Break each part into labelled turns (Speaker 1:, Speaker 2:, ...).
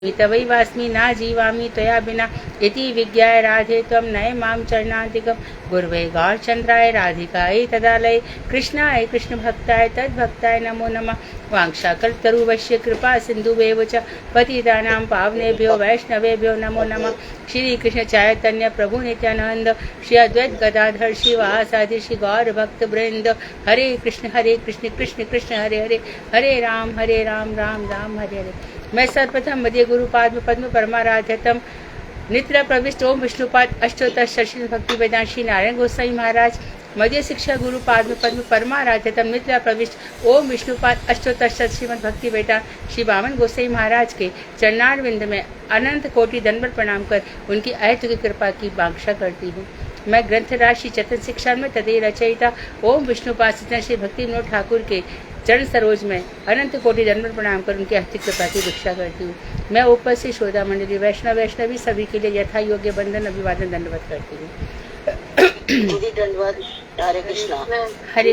Speaker 1: तवै वास्मि न जीवामि त्वया विना इति विज्ञाय राधे त्वं नय मां चरणान्तिकं गुर्वे गौरचन्द्राय राधिकायै तदालये कृष्णाय कृष्णभक्ताय तद्भक्ताय नमो नमः। वाञ्छाकल्पतरुभ्यश्च कृपा सिन्धुभ्येव च पतितानां पावनेभ्यो वैष्णवेभ्यो नमो नमः। श्री कृष्ण चैतन्य प्रभु नित्यानंद श्री अद्वैत गदाधर शिवासादि श्री गौर भक्त वृंद। हरे कृष्ण कृष्ण कृष्ण हरे हरे, हरे राम राम राम हरे हरे। मैं सर्वप्रथम मध्य गुरु पाद्म पद्म परमाराध्यतम नित्य प्रविष्ट ओम विष्णुपाद अष्टोत्तर शशील भक्ति वेदांत श्री नारायण गोसाई महाराज मध्य शिक्षा गुरु पाद्म पद्म परमाराध्यतम नित्य प्रविष्ट ओम विष्णुपाद अष्टोत्तर श्रीमद भक्ति वेदांत श्री वामन गोसाई महाराज के चरणारविंद में अनंत कोटि दंडवत प्रणाम कर उनकी अहेतुकी कृपा की वांछा करती हूँ। मैं ग्रंथराज श्री चतन शिक्षा में तदे रचयिता ओम विष्णुपाद श्री भक्ति विनोद ठाकुर के चरण सरोज में अनंत कोटि दंडवत प्रणाम कर उनके अहित कृपा की भिक्षा करती हूँ। मैं ऊपर से श्रोता मंडली वैष्णवी सभी के लिए यथा योग्य बंधन अभिवादन दंडवत करती हूँ।
Speaker 2: दंडवत।
Speaker 1: हरे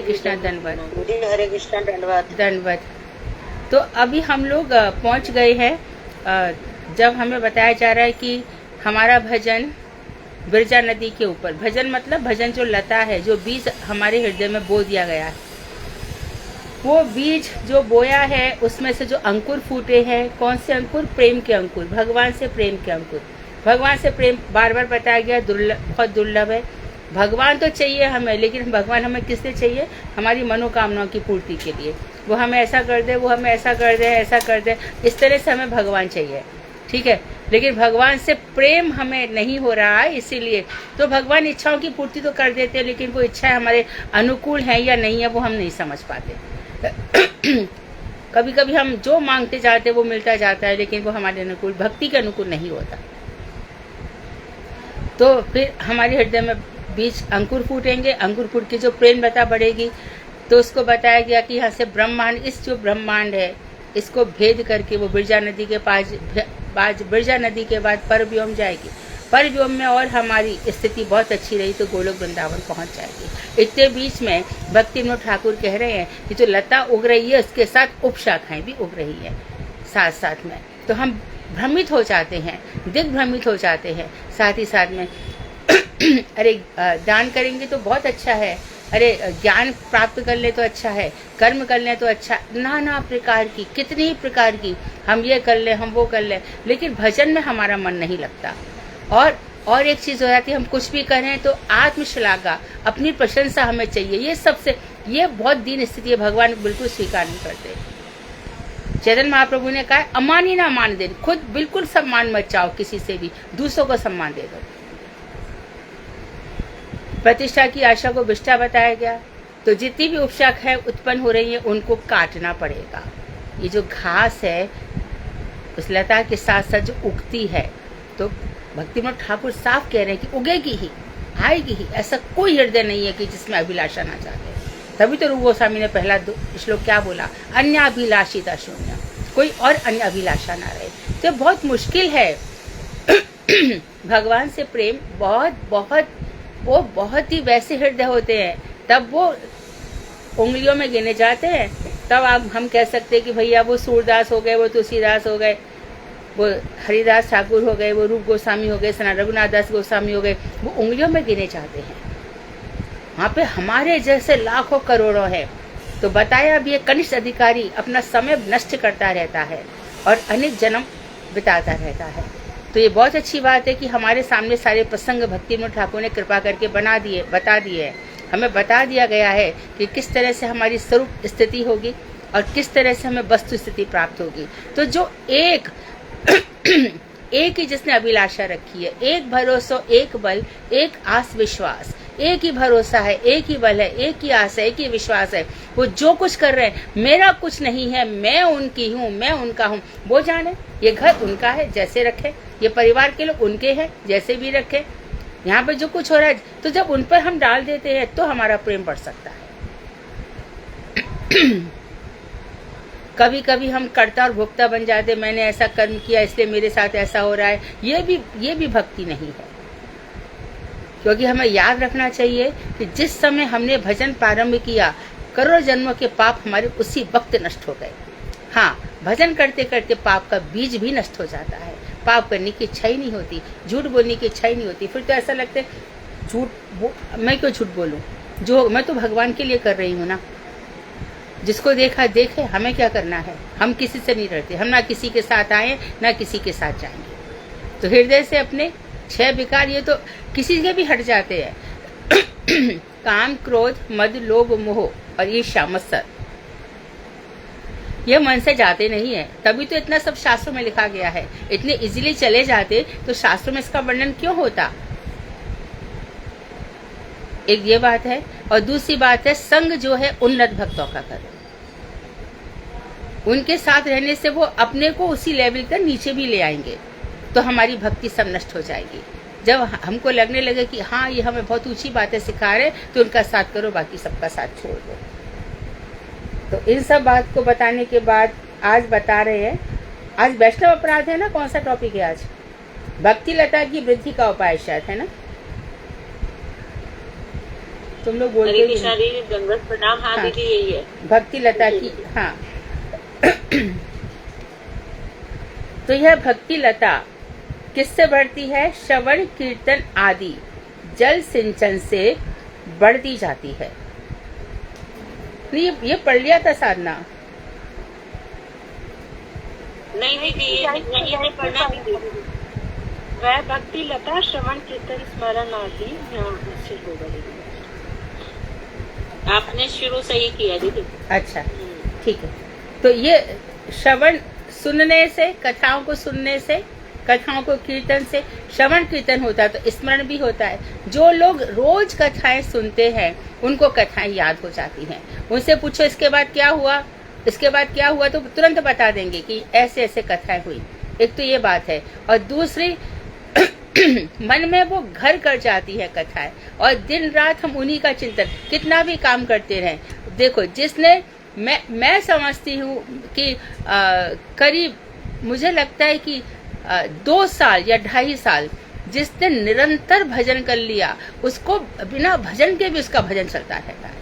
Speaker 1: कृष्णा दंडवत।
Speaker 2: हरे कृष्णा दंडवत
Speaker 1: दंडवत। तो अभी हम लोग पहुँच गए हैं जब हमें बताया जा रहा है कि हमारा भजन बिरजा नदी के ऊपर, भजन मतलब भजन जो लता है, जो बीज हमारे हृदय में बो दिया गया है, वो बीज जो बोया है उसमें से जो अंकुर फूटे हैं, कौन से अंकुर? प्रेम के अंकुर, भगवान से प्रेम के अंकुर। भगवान से प्रेम बार बार बताया गया बहुत दुर्लभ है। भगवान तो चाहिए हमें, लेकिन भगवान हमें किस लिए चाहिए? हमारी मनोकामनाओं की पूर्ति के लिए। वो हमें ऐसा कर दे, वो हमें ऐसा कर दे, ऐसा कर दे, इस तरह से हमें भगवान चाहिए, ठीक है। लेकिन भगवान से प्रेम हमें नहीं हो रहा है, इसीलिए तो भगवान इच्छाओं की पूर्ति तो कर देते हैं, लेकिन वो इच्छाएं हमारे अनुकूल है या नहीं है वो हम नहीं समझ पाते। कभी कभी हम जो मांगते जाते वो मिलता जाता है, लेकिन वो हमारे अनुकूल, भक्ति के अनुकूल नहीं होता। तो फिर हमारे हृदय में बीज अंकुर फूटेंगे, अंकुर फूट के जो प्रेम लता बढ़ेगी, तो उसको बताया गया कि यहाँ से ब्रह्मांड, इस जो ब्रह्मांड है इसको भेद करके वो बिरजा नदी के पास, बिरजा नदी के बाद परव्योम जाएगी। परव्योम में और हमारी स्थिति बहुत अच्छी रही तो गोलोक वृंदावन पहुंच जाएगी। इतने बीच में भक्ति विनोद ठाकुर कह रहे हैं कि जो लता उग रही है उसके साथ उपशाखाएं भी उग रही है साथ साथ में। तो हम भ्रमित हो जाते हैं, दिग्भ्रमित हो जाते हैं। साथ ही साथ में अरे दान करेंगे तो बहुत अच्छा है, अरे ज्ञान प्राप्त कर ले तो अच्छा है, कर्म कर ले तो अच्छा, नाना प्रकार की, कितनी ही प्रकार की, हम ये कर ले, हम वो कर ले, लेकिन भजन में हमारा मन नहीं लगता। और एक चीज हो जाती है, हम कुछ भी करें तो आत्मश्लाघा, अपनी प्रशंसा हमें चाहिए। ये सबसे, ये बहुत दीन स्थिति है, भगवान बिल्कुल स्वीकार नहीं करते। चैतन्य महाप्रभु ने कहा अमानी ना मान दे, खुद बिल्कुल सम्मान मत चाहो किसी से भी, दूसरों को सम्मान दे दो। प्रतिष्ठा की आशा को विष्ठा बताया गया। तो जितनी भी उपशाखाएं उत्पन्न हो रही है उनको काटना पड़ेगा। ये जो घास है उस लता के साथ साथ जो उगती है, तो भक्ति विनोद ठाकुर साफ कह रहे हैं कि उगेगी ही, आएगी ही। ऐसा कोई हृदय नहीं है कि जिसमें अभिलाषा ना जागे। तभी तो रूप गोस्वामी ने पहला श्लोक क्या बोला? अन्य अभिलाषिता शून्य, कोई और अन्य अभिलाषा ना रहे। तो बहुत मुश्किल है भगवान से प्रेम। वो बहुत ही वैसे हृदय होते हैं, तब वो उंगलियों में गिने जाते हैं। तब आप हम कह सकते हैं कि भैया वो सूरदास हो गए, वो तुलसीदास हो गए, वो हरिदास ठाकुर हो गए, वो रूप गोस्वामी हो गए, सनातन रघुनाथ दास गोस्वामी हो गए, वो उंगलियों में गिने जाते हैं। वहाँ पे हमारे जैसे लाखों करोड़ों है। तो बताया भी, कनिष्ठ अधिकारी अपना समय नष्ट करता रहता है और अनेक जन्म बिताता रहता है। तो ये बहुत अच्छी बात है कि हमारे सामने सारे प्रसंग भक्ति विनोद ठाकुर ने कृपा करके बता दिए हैं। हमें बता दिया गया है कि किस तरह से हमारी स्वरूप स्थिति होगी और किस तरह से हमें वस्तु स्थिति प्राप्त होगी। तो जो एक ही जिसने अभिलाषा रखी है, एक भरोसा, एक बल, एक आस विश्वास, एक ही भरोसा है, एक ही बल है, एक ही आस है, एक ही विश्वास है। वो जो कुछ कर रहे हैं, मेरा कुछ नहीं है, मैं उनकी हूँ, मैं उनका हूँ, वो जाने। ये घर उनका है, जैसे रखे, ये परिवार के लोग उनके हैं, जैसे भी रखे। यहाँ पे जो कुछ हो रहा है, तो जब उन पर हम डाल देते हैं तो हमारा प्रेम बढ़ सकता है। कभी कभी हम कर्ता और भोक्ता बन जाते, मैंने ऐसा कर्म किया इसलिए मेरे साथ ऐसा हो रहा है, ये भी भक्ति नहीं है। क्योंकि हमें याद रखना चाहिए कि जिस समय हमने भजन प्रारंभ किया, करोड़ों जन्मों के पाप हमारे उसी वक्त नष्ट हो गए। हाँ, भजन करते करते पाप का बीज भी नष्ट हो जाता है, पाप करने की इच्छा ही नहीं होती, झूठ बोलने की इच्छा ही नहीं होती। फिर तो ऐसा लगता है मैं क्यों झूठ बोलूं, जो मैं तो भगवान के लिए कर रही हूँ ना। जिसको देखा देखे, हमें क्या करना है, हम किसी से नहीं डरते, हम ना किसी के साथ आए ना किसी के साथ जाएंगे। तो हृदय से अपने 6 विकार ये तो किसी के भी हट जाते हैं काम, क्रोध, मद, लोभ, मोह और ईर्ष्या, मत्सर, ये मन से जाते नहीं है। तभी तो इतना सब शास्त्रों में लिखा गया है। इतने इजीली चले जाते तो शास्त्रों में इसका वर्णन क्यों होता। एक ये बात है, और दूसरी बात है संग जो है उन्नत भक्तों का करो। उनके साथ रहने से वो अपने को उसी लेवल तक नीचे भी ले आएंगे, तो हमारी भक्ति सब नष्ट हो जाएगी। जब हमको लगने लगे कि हाँ ये हमें बहुत ऊंची बातें सिखा रहे, तो उनका साथ करो, बाकी सबका साथ छोड़ दो। तो इन सब बात को बताने के बाद आज बता रहे हैं, आज वैष्णव अपराध है ना, कौन सा टॉपिक है आज, भक्ति लता की वृद्धि का उपाय शायद है ना। तुम लोग बोलते
Speaker 2: हो प्रणाम। हाँ दीदी, यही है
Speaker 1: भक्ति लता की। हाँ तो यह भक्ति लता किससे बढ़ती है, श्रवण कीर्तन आदि जल सिंचन से बढ़ती जाती है। ये पढ़ लिया था साधना,
Speaker 2: नहीं नहीं पढ़ना नहीं। वह भक्ति लता श्रवण कीर्तन स्मरण आदि आपने शुरू से ही किया दीदी।
Speaker 1: अच्छा ठीक है। तो ये श्रवण सुनने से, कथाओं को सुनने से, कथाओं को कीर्तन से, श्रवण कीर्तन होता है तो स्मरण भी होता है। जो लोग रोज कथाएं सुनते हैं उनको कथाएं याद हो जाती हैं। उनसे पूछो इसके बाद क्या हुआ, इसके बाद क्या हुआ, तो तुरंत बता देंगे कि ऐसे ऐसे कथाएं हुई। एक तो ये बात है, और दूसरी मन में वो घर कर जाती है कथाएं, और दिन रात हम उन्हीं का चिंतन, कितना भी काम करते रहें। देखो जिसने मैं समझती हूँ कि करीब मुझे लगता है कि 2 साल या 2.5 साल जिसने निरंतर भजन कर लिया, उसको बिना भजन के भी उसका भजन चलता रहता है।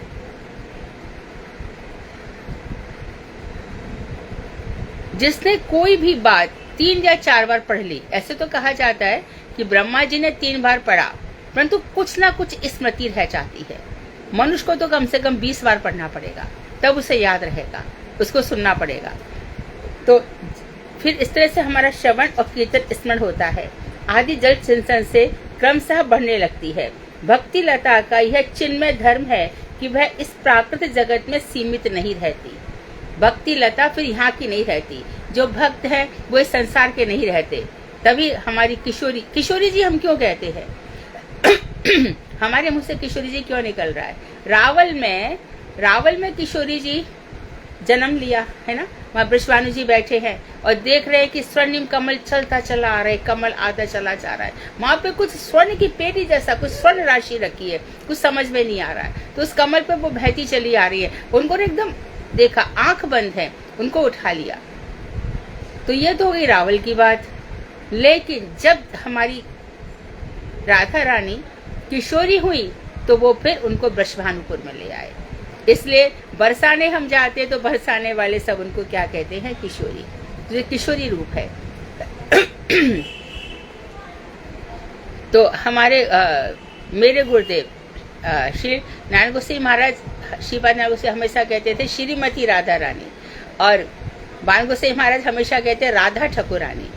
Speaker 1: जिसने कोई भी बात 3 या 4 बार पढ़ ली, ऐसे तो कहा जाता है कि ब्रह्मा जी ने 3 बार पढ़ा, परंतु कुछ ना कुछ स्मृति रह जाती है। मनुष्य को तो कम से कम 20 बार पढ़ना पड़ेगा, तब उसे याद रहेगा, उसको सुनना पड़ेगा। तो फिर इस तरह से हमारा श्रवण और कीर्तन स्मरण होता है, आदि जल सिंचन से क्रमशः बढ़ने लगती है। भक्ति लता का यह चिन्मय धर्म है कि वह इस प्राकृतिक जगत में सीमित नहीं रहती। भक्ति लता फिर यहाँ की नहीं रहती, जो भक्त है वो इस संसार के नहीं रहते। तभी हमारी किशोरी जी हम क्यों कहते हैं हमारे मुंह से किशोरी जी क्यों निकल रहा है। रावल में किशोरी जी जन्म लिया है ना, वहाँ वृषभानु जी बैठे हैं और देख रहे हैं कि स्वर्णिम कमल चलता चला आ रहा है, कमल आधा चला जा रहा है। वहाँ पे कुछ स्वर्ण की पेटी जैसा कुछ स्वर्ण राशि रखी है, कुछ समझ में नहीं आ रहा है, तो उस कमल पे वो बहती चली आ रही है। उनको एकदम देखा, आंख बंद है, उनको उठा लिया। तो ये तो हो गई रावल की बात। लेकिन जब हमारी राधा रानी किशोरी हुई तो वो फिर उनको वृषभानुपुर में ले आए। इसलिए बरसाने हम जाते तो बरसाने वाले सब उनको क्या कहते हैं, किशोरी। तो ये किशोरी रूप है। तो हमारे मेरे गुरुदेव श्री नारायण गोसाई महाराज, श्रीपाद नारायण गोसाई हमेशा कहते थे श्रीमती राधा रानी, और बाण गोसाई महाराज हमेशा कहते राधा ठकुरानी।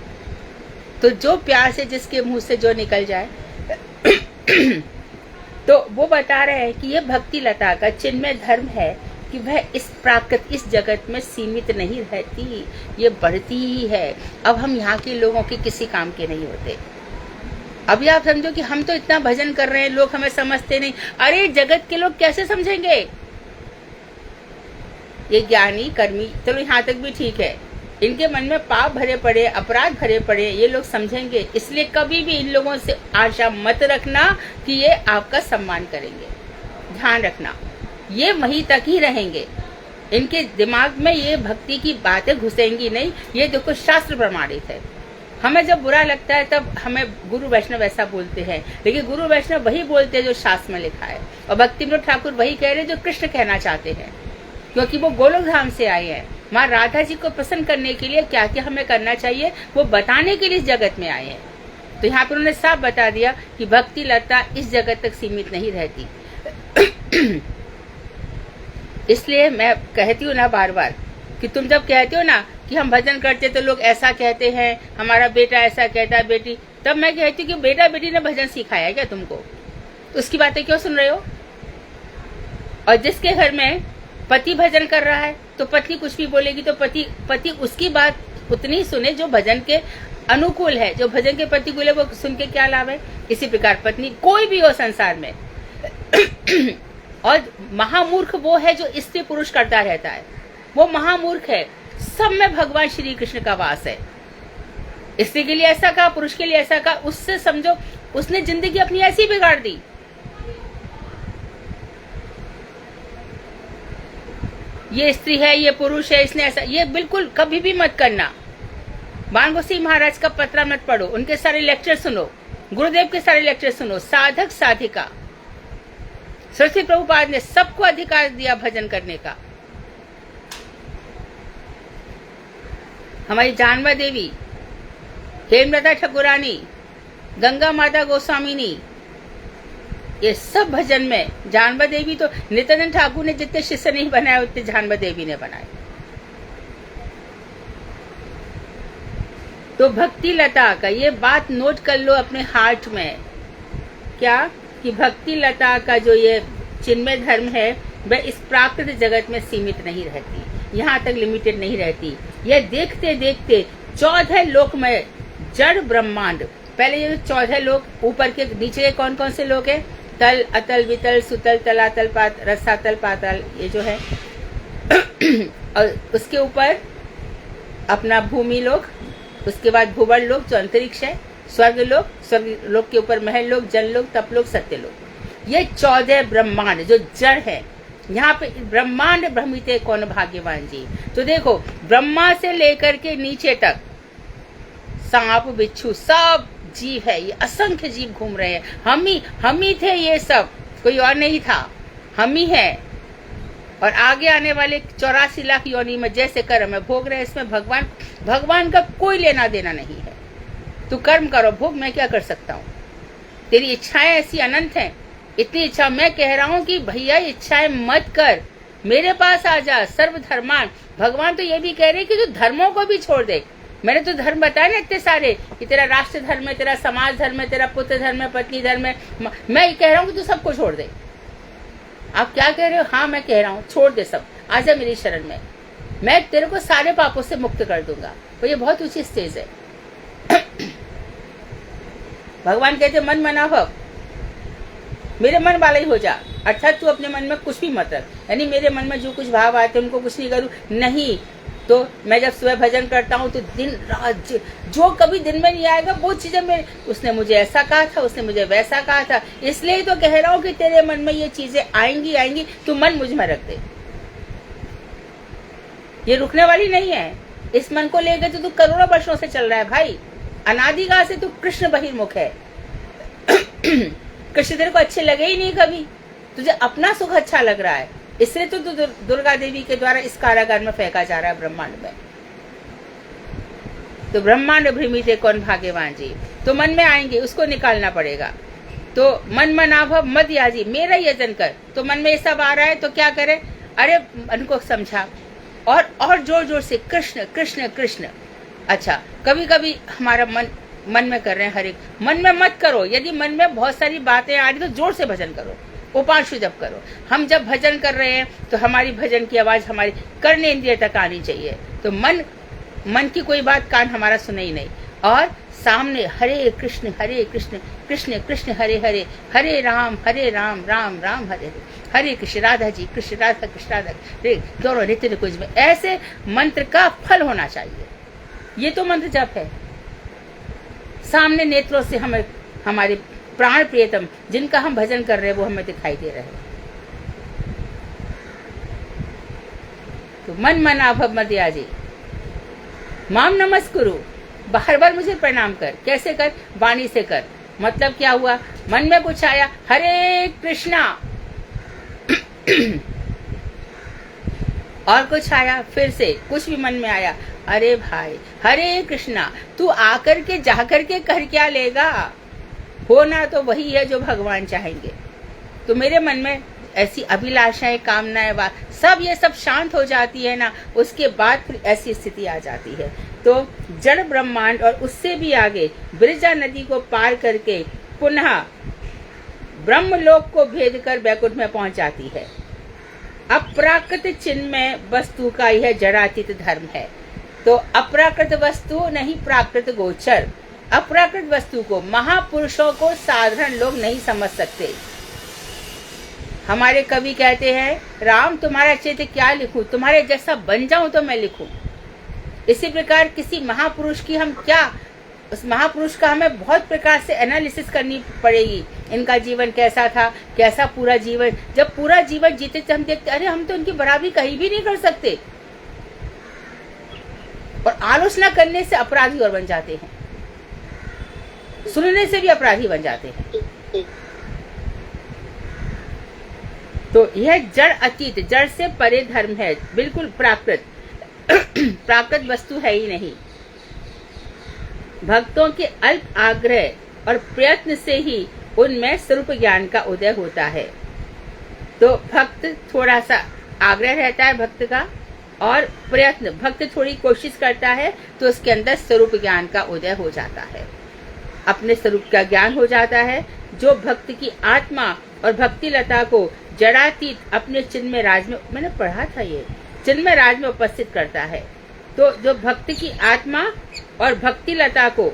Speaker 1: तो जो प्यार से जिसके मुंह से जो निकल जाए तो वो बता रहे हैं कि ये भक्ति लता का चिन्मय धर्म है कि वह इस जगत में सीमित नहीं रहती, ये बढ़ती ही है। अब हम यहाँ के लोगों के किसी काम के नहीं होते। अभी आप समझो कि हम तो इतना भजन कर रहे हैं, लोग हमें समझते नहीं। अरे जगत के लोग कैसे समझेंगे। ये ज्ञानी कर्मी चलो यहाँ तक भी ठीक है, इनके मन में पाप भरे पड़े, अपराध भरे पड़े, ये लोग समझेंगे। इसलिए कभी भी इन लोगों से आशा मत रखना कि ये आपका सम्मान करेंगे। ध्यान रखना, ये वहीं तक ही रहेंगे, इनके दिमाग में ये भक्ति की बातें घुसेंगी नहीं। ये देखो शास्त्र प्रमाणित है। हमें जब बुरा लगता है तब हमें गुरु वैष्णव ऐसा बोलते हैं, लेकिन गुरु वैष्णव वही बोलते हैं जो शास्त्र में लिखा है। और भक्ति विनोद ठाकुर वही कह रहे हैं जो कृष्ण कहना चाहते हैं, क्योंकि वो गोलोक धाम से आए हैं। माँ राधा जी को प्रसन्न करने के लिए क्या क्या हमें करना चाहिए वो बताने के लिए इस जगत में आए हैं। तो यहाँ पर उन्होंने साफ बता दिया कि भक्ति लता इस जगत तक सीमित नहीं रहती। इसलिए मैं कहती हूँ ना बार बार कि तुम जब कहते हो ना कि हम भजन करते तो लोग ऐसा कहते हैं, हमारा बेटा ऐसा कहता है, बेटी, तब मैं कहती हूँ कि बेटा बेटी ने भजन सिखाया क्या तुमको? तो उसकी बातें क्यों सुन रहे हो? और जिसके घर में पति भजन कर रहा है तो पत्नी कुछ भी बोलेगी तो पति उसकी बात उतनी ही सुने जो भजन के अनुकूल है। जो भजन के प्रतिकूल है वो सुन के क्या लाभ है? इसी प्रकार पत्नी कोई भी हो संसार में और महामूर्ख वो है जो स्त्री पुरुष करता रहता है, वो महामूर्ख है। सब में भगवान श्री कृष्ण का वास है। स्त्री के लिए ऐसा कहा, पुरुष के लिए ऐसा कहा, उससे समझो उसने जिंदगी अपनी ऐसी बिगाड़ दी। ये स्त्री है, ये पुरुष है, इसने ऐसा, ये बिल्कुल कभी भी मत करना। बाणगोसी महाराज का पत्र मत पढ़ो, उनके सारे लेक्चर सुनो, गुरुदेव के सारे लेक्चर सुनो। साधक साधिका सरस्वती प्रभुपाद ने सबको अधिकार दिया भजन करने का। हमारी जानवा देवी, हेमलता ठाकुरानी, गंगा माता गोस्वामिनी, ये सब भजन में, जानवा देवी तो नित्यानंद ठाकुर ने जितने शिष्य नहीं बनाए उतने जानवा देवी ने बनाए। तो भक्ति लता का ये बात नोट कर लो अपने हार्ट में, क्या कि भक्ति लता का जो ये चिन्मय धर्म है वह इस प्राकृतिक जगत में सीमित नहीं रहती, यहाँ तक लिमिटेड नहीं रहती। ये देखते देखते 14 लोक में जड़ ब्रह्मांड, पहले ये 14 लोक, ऊपर के नीचे के कौन कौन से लोक है? तल, अतल, वितल, सुतल, तलातल, रसातल, पाताल, ये जो है और उसके ऊपर अपना भूमि लोक, उसके बाद भूवल लोक जो अंतरिक्ष है, स्वर्ग लोक के ऊपर महल लोक, जल लोक, तप लोक, सत्य लोक। ये 14 ब्रह्मांड जो जड़ है, यहाँ पे ब्रह्मांड भ्रमिते कौन भाग्यवान जी। तो देखो ब्रह्मा से लेकर के नीचे तक सांप बिच्छू सब जीव है, ये असंख्य जीव घूम रहे हैं। हम ही थे, ये सब कोई और नहीं था, हम ही है। और आगे आने वाले 84 लाख योनि में जैसे कर्म है भोग रहे, इसमें भगवान का कोई लेना देना नहीं है। तू कर्म करो, भोग मैं क्या कर सकता हूँ? तेरी इच्छाएं ऐसी अनंत हैं, इतनी इच्छा। मैं कह रहा हूँ कि भैया इच्छाएं मत कर, मेरे पास आ जा, सर्वधर्मान। भगवान तो ये भी कह रहे कि तू धर्मों को भी छोड़ दे। मैंने तो धर्म बताया ना इतने सारे कि तेरा राष्ट्र धर्म है, तेरा समाज धर्म है, तेरा पुत्र धर्म है, पत्नी धर्म है। मैं कह रहा हूँ कि तू सबको छोड़ दे। आप क्या कह रहे हो? हाँ मैं कह रहा हूँ छोड़ दे सब, आजा मेरी शरण में, मैं तेरे को सारे पापों से मुक्त कर दूंगा। तो ये बहुत ऊंची स्टेज है। भगवान कहते मन मना भव, मेरे मन वाला ही हो जा, अर्थात तू अपने मन में कुछ भी मत रख। यानी मेरे मन में जो कुछ भाव आते हैं उनको कुछ नहीं करूँ, नहीं। तो मैं जब सुबह भजन करता हूँ तो दिन रात जो कभी दिन में नहीं आएगा वो चीजें मेरे, उसने मुझे ऐसा कहा था, उसने मुझे वैसा कहा था, इसलिए तो कह रहा हूँ कि तेरे मन में ये चीजें आएंगी, तू मन मुझ में रख दे। ये रुकने वाली नहीं है। इस मन को लेकर तो तू करोड़ों वर्षों से चल रहा है भाई, अनादिकाल से तू कृष्ण बहिर्मुख है। कृष्ण तेरे को अच्छे लगे ही नहीं कभी, तुझे अपना सुख अच्छा लग रहा है, इसलिए तो दुर्गा देवी के द्वारा इस कारागार में फेंका जा रहा है ब्रह्मांड में। तो ब्रह्मांड भ्रमित है कौन भाग्यवान जी। तो मन में आएंगे, उसको निकालना पड़ेगा। तो मन मनाभव मद याजी, मेरा यजन कर। तो मन में ये सब आ रहा है तो क्या करे? अरे मन को समझा और जोर जोर से कृष्ण कृष्ण कृष्ण। अच्छा कभी कभी हमारा मन में कर रहे हैं, हर एक मन में मत करो। यदि मन में बहुत सारी बातें आ रही तो जोर से भजन करो, उपांशु जप करो। हम जब भजन कर रहे हैं तो हमारी भजन की आवाज हमारी कर्णेंद्रिय तक आनी चाहिए। तो मन की कोई बात कान हमारा सुने ही नहीं। और सामने हरे कृष्ण कृष्ण कृष्ण हरे हरे, हरे राम राम राम हरे हरे, हरे कृष्ण राधा जी कृष्ण राधा कृष्ण राधा रे, दोनों नित्य कुछ में ऐसे मंत्र का फल होना चाहिए। ये तो मंत्र जप है। सामने नेत्रों से हमें हमारे प्राण प्रियतम जिनका हम भजन कर रहे हैं वो हमें दिखाई दे रहे हैं। तो मन मनाभव मदयाजी, माम नमस्कुरु, बार बार मुझे प्रणाम कर। कैसे कर? वाणी से कर। मतलब क्या हुआ? मन में कुछ आया, हरे कृष्णा और कुछ आया, फिर से कुछ भी मन में आया, अरे भाई हरे कृष्णा, तू आकर के जाकर के कर क्या लेगा, होना तो वही है जो भगवान चाहेंगे। तो मेरे मन में ऐसी अभिलाषाएं, कामनाएं, सब ये सब शांत हो जाती है ना, उसके बाद फिर ऐसी स्थिति आ जाती है। तो जड़ ब्रह्मांड और उससे भी आगे ब्रिजा नदी को पार करके पुनः ब्रह्मलोक को भेद कर वैकुंठ में पहुंच जाती है। अप्राकृत चिन्मय वस्तु का यह जड़ातीत धर्म है। तो अप्राकृत वस्तु नहीं, प्राकृत गोचर। अप्राकृत वस्तु को, महापुरुषों को साधारण लोग नहीं समझ सकते। हमारे कवि कहते हैं, राम तुम्हारा चित्र क्या लिखूं, तुम्हारे जैसा बन जाऊं तो मैं लिखूं। इसी प्रकार किसी महापुरुष की हम क्या, उस महापुरुष का हमें बहुत प्रकार से एनालिसिस करनी पड़ेगी। इनका जीवन कैसा था, कैसा पूरा जीवन, जब पूरा जीवन जीते थे हम देखते, अरे हम तो उनकी बराबरी कहीं भी नहीं कर सकते। और आलोचना करने से अपराधी और बन जाते हैं, सुनने से भी अपराधी बन जाते हैं। तो यह जड़ अतीत, जड़ से परे धर्म है, बिल्कुल प्राकृत प्राकृत वस्तु है ही नहीं। भक्तों के अल्प आग्रह और प्रयत्न से ही उनमें स्वरूप ज्ञान का उदय होता है। तो भक्त थोड़ा सा आग्रह रहता है भक्त का, और प्रयत्न, भक्त थोड़ी कोशिश करता है तो उसके अंदर स्वरूप ज्ञान का उदय हो जाता है, अपने स्वरूप का ज्ञान हो जाता है, जो भक्त की आत्मा और भक्ति लता को जड़ातीत अपने चिन्मय राज में, मैंने पढ़ा था ये, चिन्मय राज में उपस्थित करता है। तो जो भक्ति की आत्मा और भक्ति लता को,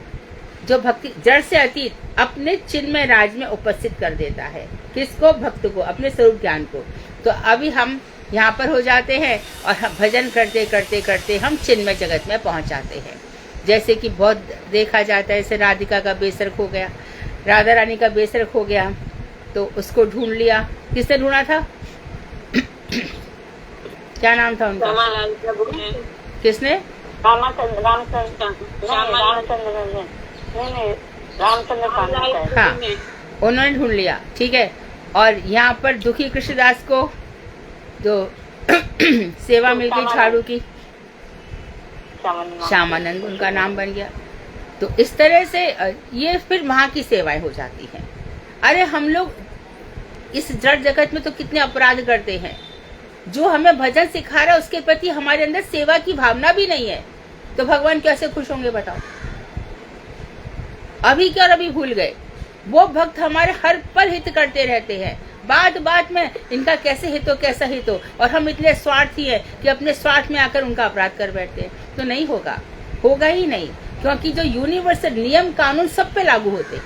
Speaker 1: जो भक्ति जड़ से अतीत अपने चिन्मय राज में उपस्थित कर देता है। किसको? भक्त को, अपने स्वरूप ज्ञान को। तो अभी हम यहाँ पर हो जाते हैं और हम भजन करते करते करते हम चिन्मय जगत में पहुँच जाते हैं। जैसे कि बहुत देखा जाता है, जैसे राधिका का बेसर खो गया, राधा रानी का बेसर खो गया, तो उसको ढूंढ लिया। किसने ढूंढा था? क्या नाम था उनका? किसने? हाँ, उन्होंने ढूंढ लिया, ठीक है। और यहाँ पर दुखी कृष्णदास को जो सेवा मिल गई झाड़ू की, श्यामानंद उनका नाम बन गया। तो इस तरह से ये फिर वहाँ की सेवाएं हो जाती हैं। अरे हम लोग इस जड़ जगत में तो कितने अपराध करते हैं। जो हमें भजन सिखा रहा है उसके प्रति हमारे अंदर सेवा की भावना भी नहीं है, तो भगवान कैसे खुश होंगे बताओ? अभी क्या, और अभी भूल गए। वो भक्त हमारे हर पल हित करते रहते हैं, बात बात में इनका कैसे हित हो, कैसा हित हो, और हम इतने स्वार्थी हैं कि अपने स्वार्थ में आकर उनका अपराध कर बैठते हैं। तो नहीं होगा, होगा ही नहीं, क्योंकि जो यूनिवर्सल नियम कानून सब पे लागू होते,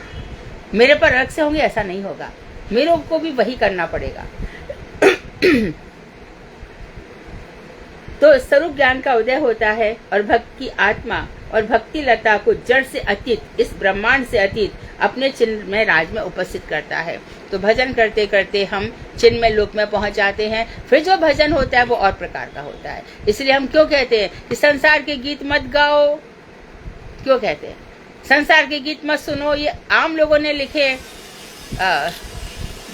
Speaker 1: मेरे पर अलग से होंगे ऐसा नहीं होगा, मेरे को भी वही करना पड़ेगा। तो स्वरूप ज्ञान का उदय होता है और भक्त की आत्मा और भक्ति लता को जड़ से अतीत, इस ब्रह्मांड से अतीत अपने चिन्मय राज में उपस्थित करता है। तो भजन करते करते हम चिन्मय लोक में पहुंच जाते हैं। फिर जो भजन होता है वो और प्रकार का होता है। इसलिए हम क्यों कहते हैं कि संसार के गीत मत गाओ? क्यों कहते हैं संसार के गीत मत सुनो? ये आम लोगों ने लिखे,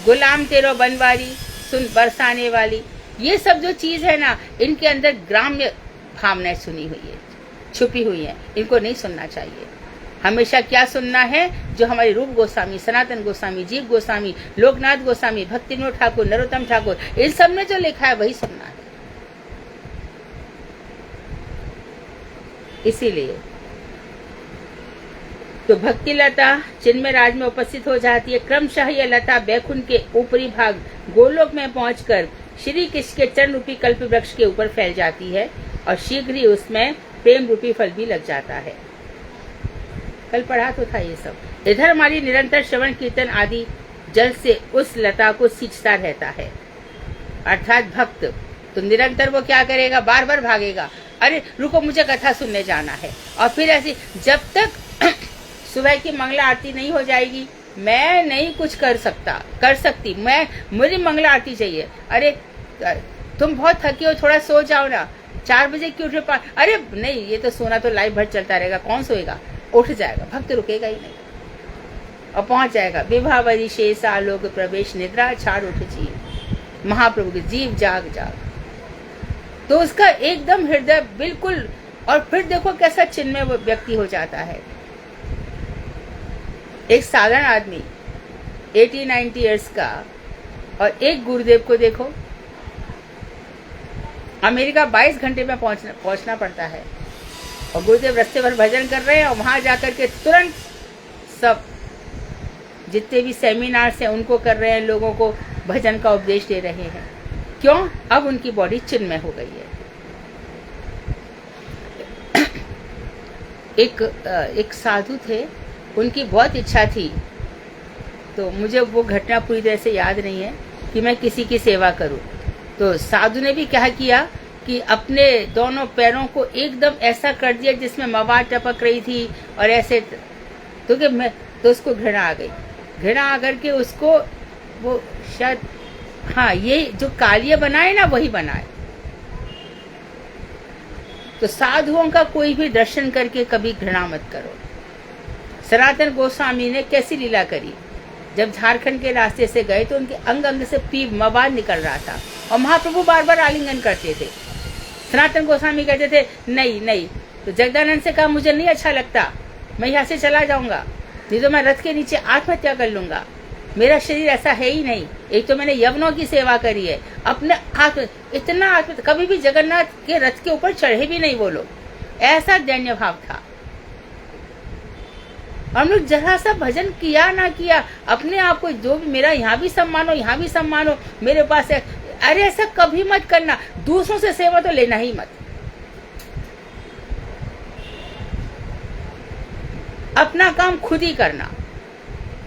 Speaker 1: गुलाम तेरो बनवारी, सुन बरसाने वाली, ये सब जो चीज है ना, इनके अंदर ग्राम्य भावनाएं सुनी हुई है, छुपी हुई है। इनको नहीं सुनना चाहिए। हमेशा क्या सुनना है? जो हमारे रूप गोस्वामी, सनातन गोस्वामी, जीव गोस्वामी, लोकनाथ गोस्वामी, भक्ति विनोद ठाकुर, नरोत्तम ठाकुर, इन सब ने जो लिखा है वही सुनना है। इसीलिए तो भक्ति लता चिन्मय राज में उपस्थित हो जाती है। क्रमशः यह लता बैकुंठ के ऊपरी भाग गोलोक में पहुंचकर श्री कृष्ण के चरण रूपी कल्प वृक्ष के ऊपर फैल जाती है और शीघ्र ही उसमें प्रेम रूपी फल भी लग जाता है। कल पढ़ा तो था ये सब। इधर हमारी निरंतर श्रवण कीर्तन आदि जल से उस लता को सींचता रहता है। अर्थात भक्त तो निरंतर वो क्या करेगा? बार बार भागेगा, अरे रुको मुझे कथा सुनने जाना है। और फिर ऐसी जब तक सुबह की मंगला आरती नहीं हो जाएगी, मैं नहीं कुछ कर सकती, मुझे मंगला आरती चाहिए। अरे तुम बहुत थकी हो, थोड़ा सो जाओ ना, 4 बजे क्यों उठे? अरे नहीं, ये तो सोना तो लाइव भर चलता रहेगा, कौन सोएगा? उठ जाएगा, भक्त रुकेगा ही नहीं और पहुंच जाएगा। विभावरी शेष आलोक प्रवेश निद्रा छाड़ उठ जीव, महाप्रभु के जीव जाग जाग। तो उसका एकदम हृदय बिल्कुल, और फिर देखो कैसा चिन्मय वो व्यक्ति हो जाता है। एक साधारण आदमी 80-90 इयर्स का, और एक गुरुदेव को देखो, अमेरिका 22 घंटे में पहुंचना पड़ता है, और गुरुदेव रास्ते भर भजन कर रहे हैं, और वहां जाकर के तुरंत सब जितने भी सेमिनार्स हैं उनको कर रहे हैं, लोगों को भजन का उपदेश दे रहे हैं। क्यों? अब उनकी बॉडी चिन्मय हो गई है। एक साधु थे, उनकी बहुत इच्छा थी, तो मुझे वो घटना पूरी तरह से याद नहीं है, कि मैं किसी की सेवा करूं। तो साधु ने भी क्या किया कि अपने दोनों पैरों को एकदम ऐसा कर दिया जिसमें मवाद टपक रही थी, और ऐसे तो उसको घृणा आ गई। घृणा आकर के उसको वो शायद, हाँ, ये जो कालिया बनाए ना वही बनाए। तो साधुओं का कोई भी दर्शन करके कभी घृणा मत करो। सनातन गोस्वामी ने कैसी लीला करी, जब झारखंड के रास्ते से गए तो उनके अंग अंग से पीप मवाद निकल रहा था, और महाप्रभु बार बार आलिंगन करते थे। सनातन गोस्वामी कहते थे नहीं नहीं, तो जगदानंद से कहा मुझे नहीं अच्छा लगता, मैं यहाँ से चला जाऊंगा, नहीं तो मैं रथ के नीचे आत्महत्या कर लूंगा, मेरा शरीर ऐसा है ही नहीं। एक तो मैंने यवनों की सेवा करी है, अपने इतना कभी भी जगन्नाथ के रथ के ऊपर चढ़े भी नहीं वो लोग, ऐसा दैन्य भाव था। हम लोग जरा सा भजन किया ना किया, अपने आप को जो भी, मेरा यहाँ भी सम्मान हो, यहाँ भी सम्मान हो, मेरे पास है, अरे ऐसा कभी मत करना। दूसरों से सेवा तो लेना ही मत, अपना काम खुद ही करना।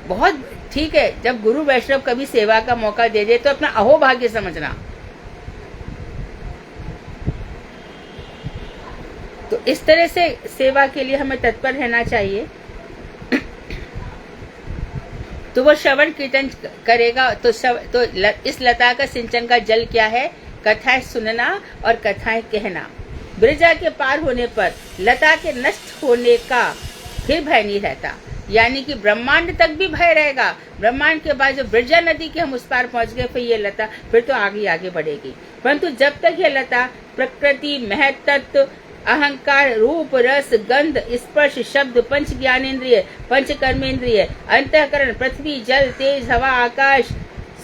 Speaker 1: बहुत ठीक है, जब गुरु वैष्णव कभी सेवा का मौका दे दे तो अपना अहोभाग्य समझना। तो इस तरह से सेवा के लिए हमें तत्पर रहना चाहिए। तो वो श्रवण कीर्तन करेगा, तो इस लता का सिंचन का जल क्या है? कथाएं सुनना और कथाएं कहना। ब्रजा के पार होने पर लता के नष्ट होने का फिर भय नहीं रहता, यानी कि ब्रह्मांड तक भी भय रहेगा। ब्रह्मांड के बाद जो ब्रजा नदी के हम उस पार पहुंच गए, फिर ये लता फिर तो आगे बढ़ेगी। परंतु जब तक ये लता प्रकृति, महत्त्व, अहंकार, रूप, रस, गंध, स्पर्श, शब्द, पंच ज्ञानेन्द्रिय, पंच कर्मेंद्रिय, अंतःकरण, पृथ्वी, जल, तेज, हवा, आकाश,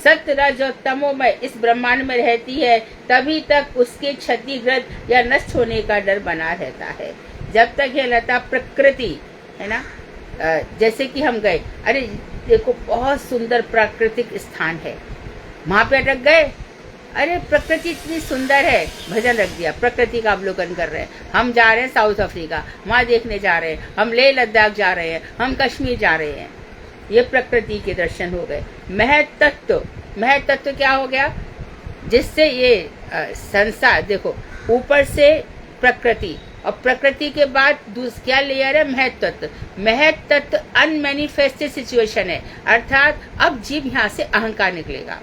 Speaker 1: सत्य, रज और तमोमय इस ब्रह्मांड में रहती है, तभी तक उसके क्षतिग्रस्त या नष्ट होने का डर बना रहता है। जब तक ये लता प्रकृति है ना, जैसे कि हम गए, अरे देखो बहुत सुंदर प्राकृतिक स्थान है, वहां पे अटक गए, अरे प्रकृति इतनी सुंदर है, भजन रख दिया, प्रकृति का अवलोकन कर रहे हैं। हम जा रहे हैं साउथ अफ्रीका, वहां देखने जा रहे हैं, हम लेह लद्दाख जा रहे हैं, हम कश्मीर जा रहे हैं, ये प्रकृति के दर्शन हो गए। महत्त्व क्या हो गया? जिससे ये संसार, देखो ऊपर से प्रकृति, और प्रकृति के बाद क्या लेयर है? महत्त्व अनमैनिफेस्टेड सिचुएशन है, अर्थात अब जीव यहाँ से अहंकार निकलेगा।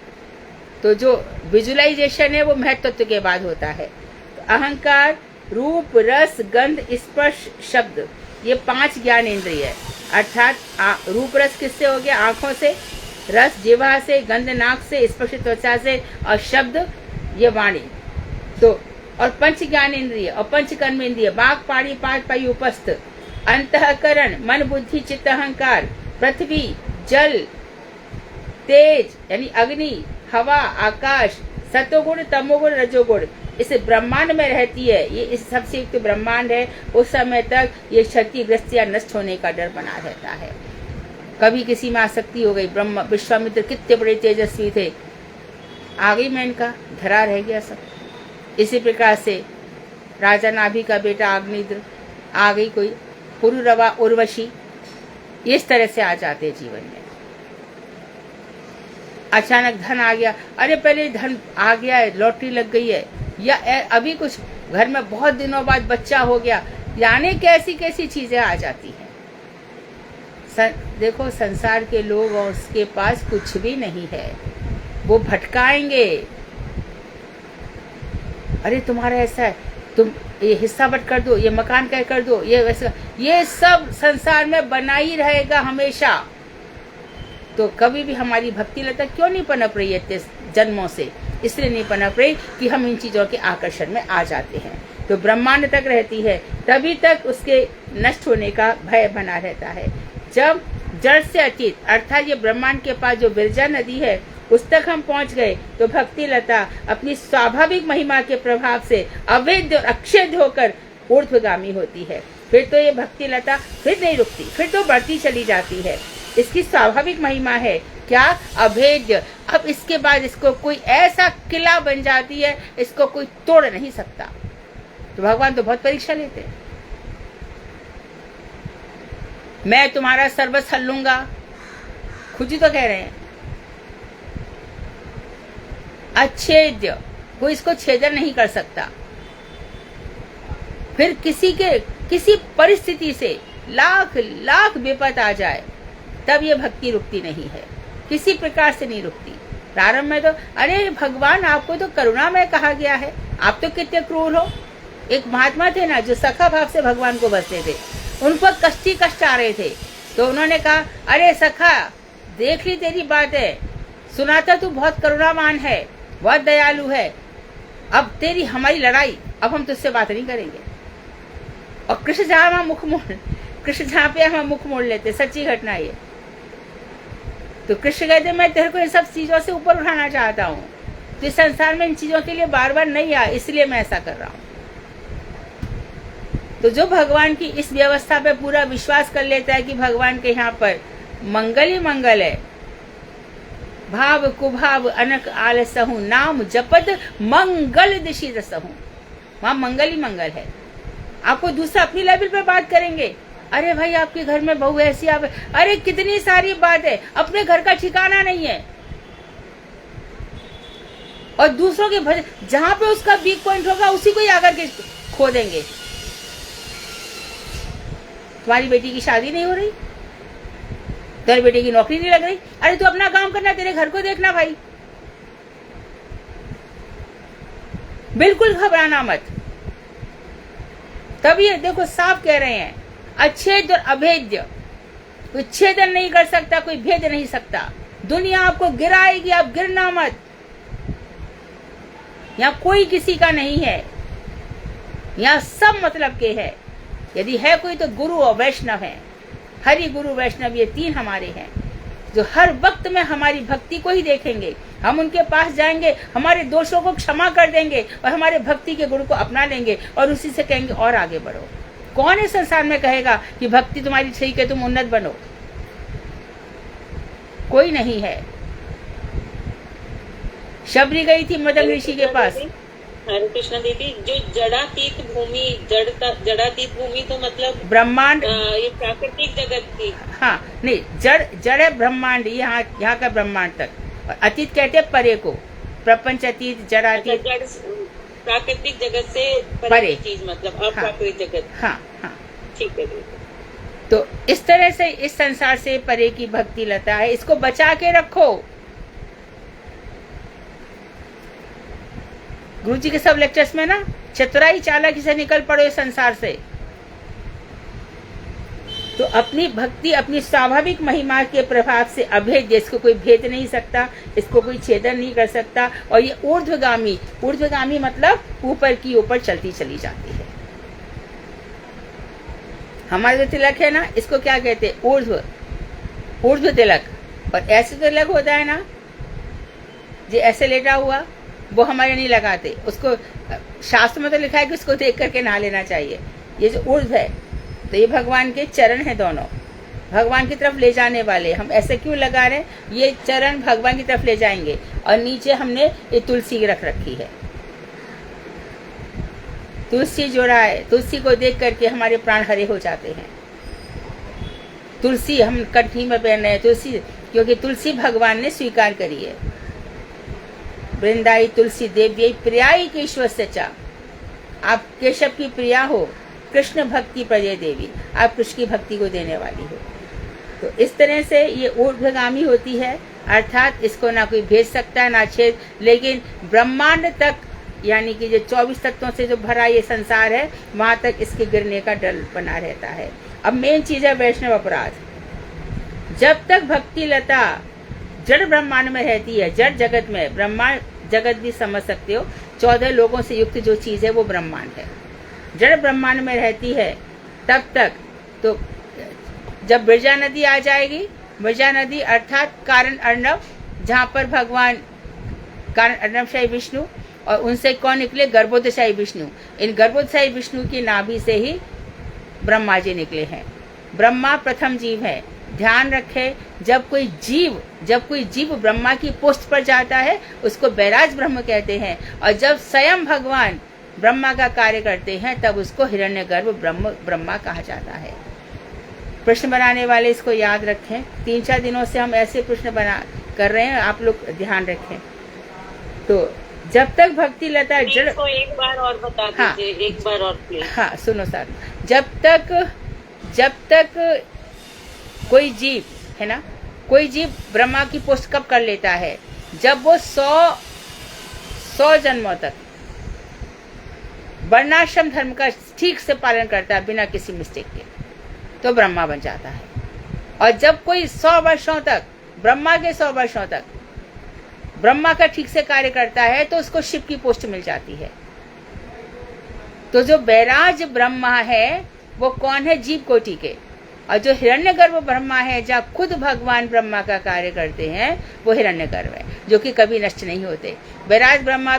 Speaker 1: तो जो विजुअलाइजेशन है वो महत्त्व के बाद होता है। तो अहंकार, रूप, रस, गंध, स्पर्श, शब्द, ये 5 ज्ञान इंद्रिय है। अर्थात रूप रस किससे हो गया? आंखों से, रस जिह्वा से, गंध नाक से, स्पर्श त्वचा से, और शब्द ये वाणी। तो और पंच ज्ञान इंद्रिय और पंच कर्म इंद्रिय, बाक, पाणी, पाद, पाई, उपस्थ, अंतःकरण, मन, बुद्धि, चित्त, अहंकार, पृथ्वी, जल, तेज यानी अग्नि, हवा, आकाश, सतोगुण, तमोगुण, रजोगुण इस ब्रह्मांड में रहती है। ये इस सबसे युक्त ब्रह्मांड है। उस समय तक ये क्षतिग्रस्त या नष्ट होने का डर बना रहता है। कभी किसी में आसक्ति हो गई, ब्रह्म विश्वामित्र कितने बड़े तेजस्वी थे, आ गई मैं इनका, धरा रह गया सब। इसी प्रकार से राजा नाभि का बेटा अग्निद्र, आ गई कोई पुरुरवा, उर्वशी, इस तरह से आ जाते जीवन में। अचानक धन आ गया, अरे पहले धन आ गया है, लॉटरी लग गई है, या अभी कुछ घर में बहुत दिनों बाद बच्चा हो गया, यानी कैसी कैसी चीजें आ जाती हैं। देखो संसार के लोग और उसके पास कुछ भी नहीं है, वो भटकाएंगे। अरे तुम्हारा ऐसा है, तुम ये हिस्सा बट कर दो, ये मकान क्या कर दो, ये वैसा, ये सब संसार में बना ही रहेगा हमेशा। तो कभी भी हमारी भक्ति लता क्यों नहीं पनप रही है जन्मों से, इसलिए नहीं पनप रही कि हम इन चीजों के आकर्षण में आ जाते हैं। तो ब्रह्मांड तक रहती है, तभी तक उसके नष्ट होने का भय बना रहता है। जब जड़ से अतीत अर्थात ये ब्रह्मांड के पास जो विरजा नदी है उस तक हम पहुंच गए, तो भक्ति लता अपनी स्वाभाविक महिमा के प्रभाव से अवैध और अक्षेध होकर ऊर्ध्वगामी होती है। फिर तो ये भक्ति लता फिर नहीं रुकती, फिर तो बढ़ती चली जाती है। इसकी स्वाभाविक महिमा है क्या? अभेद्य। अब इसके बाद इसको कोई ऐसा किला बन जाती है, इसको कोई तोड़ नहीं सकता। तो भगवान तो बहुत परीक्षा लेते हैं। मैं तुम्हारा सर्वस्व हल लूंगा, खुद ही तो कह रहे हैं। अच्छेद्य, कोई इसको छेदन नहीं कर सकता। फिर किसी परिस्थिति से लाख लाख विपत आ जाए, तब ये भक्ति रुकती नहीं है, किसी प्रकार से नहीं रुकती। प्रारंभ में तो अरे भगवान आपको तो करुणामय कहा गया है, आप तो कितने क्रूर हो। एक महात्मा थे ना जो सखा भाव से भगवान को बसते थे, उनको कष्ट आ रहे थे, तो उन्होंने कहा अरे सखा देख ली तेरी बात है, सुना था तू बहुत करुणावान है, बहुत दयालु है, अब तेरी हमारी लड़ाई, अब हम तुझसे बात नहीं करेंगे। और कृष्ण जहाँ पे हम मुख मोड़ लेते, सच्ची घटना ये। तो कृष्ण कहते मैं तेरे को इन सब चीजों से ऊपर उठाना चाहता हूँ, तो इस संसार में इन चीजों के लिए बार बार नहीं आ, इसलिए मैं ऐसा कर रहा हूँ। तो जो भगवान की इस व्यवस्था पे पूरा विश्वास कर लेता है कि भगवान के यहाँ पर मंगल ही मंगल है, भाव कुभाव अनक आलसहु, नाम जपत मंगल दिशि रसहु, वहां मंगल ही मंगल है। आपको दूसरा अपनी लेवल पे बात करेंगे, अरे भाई आपके घर में बहू ऐसी, आप अरे कितनी सारी बात है, अपने घर का ठिकाना नहीं है। और दूसरों के भजन, जहां पे उसका वीक पॉइंट होगा उसी को ही आकर के खो देंगे। तुम्हारी बेटी की शादी नहीं हो रही, तेरे बेटे की नौकरी नहीं लग रही, अरे तू अपना काम करना, तेरे घर को देखना भाई। बिल्कुल घबराना मत। तब ये देखो साफ कह रहे हैं, अच्छेद और अभेद्य, कोई छेदन नहीं कर सकता, कोई भेद नहीं सकता। दुनिया आपको गिराएगी, आप गिरना मत। यहाँ कोई किसी का नहीं है, यहाँ सब मतलब के है। यदि है कोई तो गुरु और वैष्णव है। हरि गुरु वैष्णव ये तीन हमारे हैं, जो हर वक्त में हमारी भक्ति को ही देखेंगे। हम उनके पास जाएंगे, हमारे दोषों को क्षमा कर देंगे और हमारे भक्ति के गुण को अपना लेंगे और उसी से कहेंगे और आगे बढ़ो। कौन इस संसार में कहेगा कि भक्ति तुम्हारी ठीक है, तुम उन्नत बनो? कोई नहीं है। शबरी गई थी मदन ऋषि के पास।
Speaker 2: हरे कृष्ण दीदी, जो जड़ातीत भूमि, जड़ातीत भूमि तो मतलब
Speaker 1: ब्रह्मांड,
Speaker 2: ये प्राकृतिक जगत की।
Speaker 1: हाँ नहीं, जड़ है ब्रह्मांड, यहाँ का ब्रह्मांड तक। और अतीत कहते हैं परे को, प्रपंच अतीत, जड़ातीत।
Speaker 2: प्राकृतिक जगत से परे चीज मतलब अप्राकृतिक जगत।
Speaker 1: हाँ हाँ
Speaker 2: ठीक है।
Speaker 1: तो इस तरह से इस संसार से परे की भक्ति लता है, इसको बचा के रखो। गुरुजी के सब लेक्चर्स में ना चतुराई चालाकी से निकल पड़ो इस संसार से। तो अपनी भक्ति अपनी स्वाभाविक महिमा के प्रभाव से अभेद्य, इसको कोई भेद नहीं सकता, इसको कोई छेदन नहीं कर सकता। और ये ऊर्ध्वगामी मतलब ऊपर की ऊपर चलती चली जाती है। हमारे जो तिलक है ना, इसको क्या कहते हैं? ऊर्ध्व तिलक। और ऐसे तिलक होता है ना, जो ऐसे लेटा हुआ, वो हमारे नहीं लगाते। उसको शास्त्र में तो लिखा है कि उसको देख करके नहा लेना चाहिए। ये जो ऊर्ध्व है, तो ये भगवान के चरण हैं, दोनों भगवान की तरफ ले जाने वाले। हम ऐसे क्यों लगा रहे हैं? ये चरण भगवान की तरफ ले जाएंगे। और नीचे हमने ये तुलसी रख रखी है, तुलसी जोड़ा है। तुलसी को देख करके हमारे प्राण हरे हो जाते हैं। तुलसी हम कंठी में पहन रहे हैं, तुलसी, क्योंकि तुलसी भगवान ने स्वीकार करी है। वृंदाई तुलसी देव्यई प्रियाई केशव सचा, आप केशव की प्रिया हो, कृष्ण भक्ति प्रजय देवी, आप कृष्ण की भक्ति को देने वाली हो। तो इस तरह से ये ऊर्ध्वगामी होती है, अर्थात इसको ना कोई भेज सकता है ना छेद। लेकिन ब्रह्मांड तक, यानी कि जो 24 तत्वों से जो भरा ये संसार है, वहां तक इसके गिरने का डर बना रहता है। अब मेन चीज है वैष्णव अपराध। जब तक भक्ति लता जड़ ब्रह्मांड में रहती है, जड़ जगत में, ब्रह्मा जगत भी समझ सकते हो, 14 लोगों से युक्त जो चीज है वो ब्रह्मांड है। जड़ ब्रह्मांड में रहती है तब तक, तो जब बिरजा नदी आ जाएगी, बिरजा नदी अर्थात कारण अर्णव, जहाँ पर भगवान कारण अर्णवशाही विष्णु, और उनसे कौन निकले? गर्भोदशाही विष्णु। इन गर्भोदशाही विष्णु की नाभि से ही ब्रह्मा जी निकले हैं। ब्रह्मा प्रथम जीव है। ध्यान रखे, जब कोई जीव ब्रह्मा की पोस्ट पर जाता है उसको बैराज ब्रह्म कहते हैं, और जब स्वयं भगवान ब्रह्मा का कार्य करते हैं तब उसको हिरण्यगर्भ ब्रह्मा कहा जाता है। प्रश्न बनाने वाले इसको याद रखें। 3-4 दिनों से हम ऐसे प्रश्न कर रहे हैं, आप लोग ध्यान रखें। तो जब तक भक्ति लता जड़
Speaker 2: को एक बार और बता दीजिए।
Speaker 1: हाँ,
Speaker 2: एक बार और प्लीज।
Speaker 1: हाँ सुनो सर, जब तक कोई जीव है ना, कोई जीव ब्रह्मा की पोस्ट कब कर लेता है? जब वो 100 जन्मों तक वर्णाश्रम धर्म का ठीक से पालन करता है बिना किसी मिस्टेक के, तो ब्रह्मा बन जाता है। और जब कोई 100 वर्षों तक, ब्रह्मा के 100 वर्षों तक ब्रह्मा का ठीक से कार्य करता है तो उसको शिव की पोस्ट मिल जाती है। तो जो बैराज ब्रह्मा है वो कौन है? जीव कोटि के। और जो हिरण्यगर्भ ब्रह्मा है, जहाँ खुद भगवान ब्रह्मा का कार्य करते हैं, वो हिरण्यगर्भ है, जो कि कभी नष्ट नहीं होते। बैराज ब्रह्मा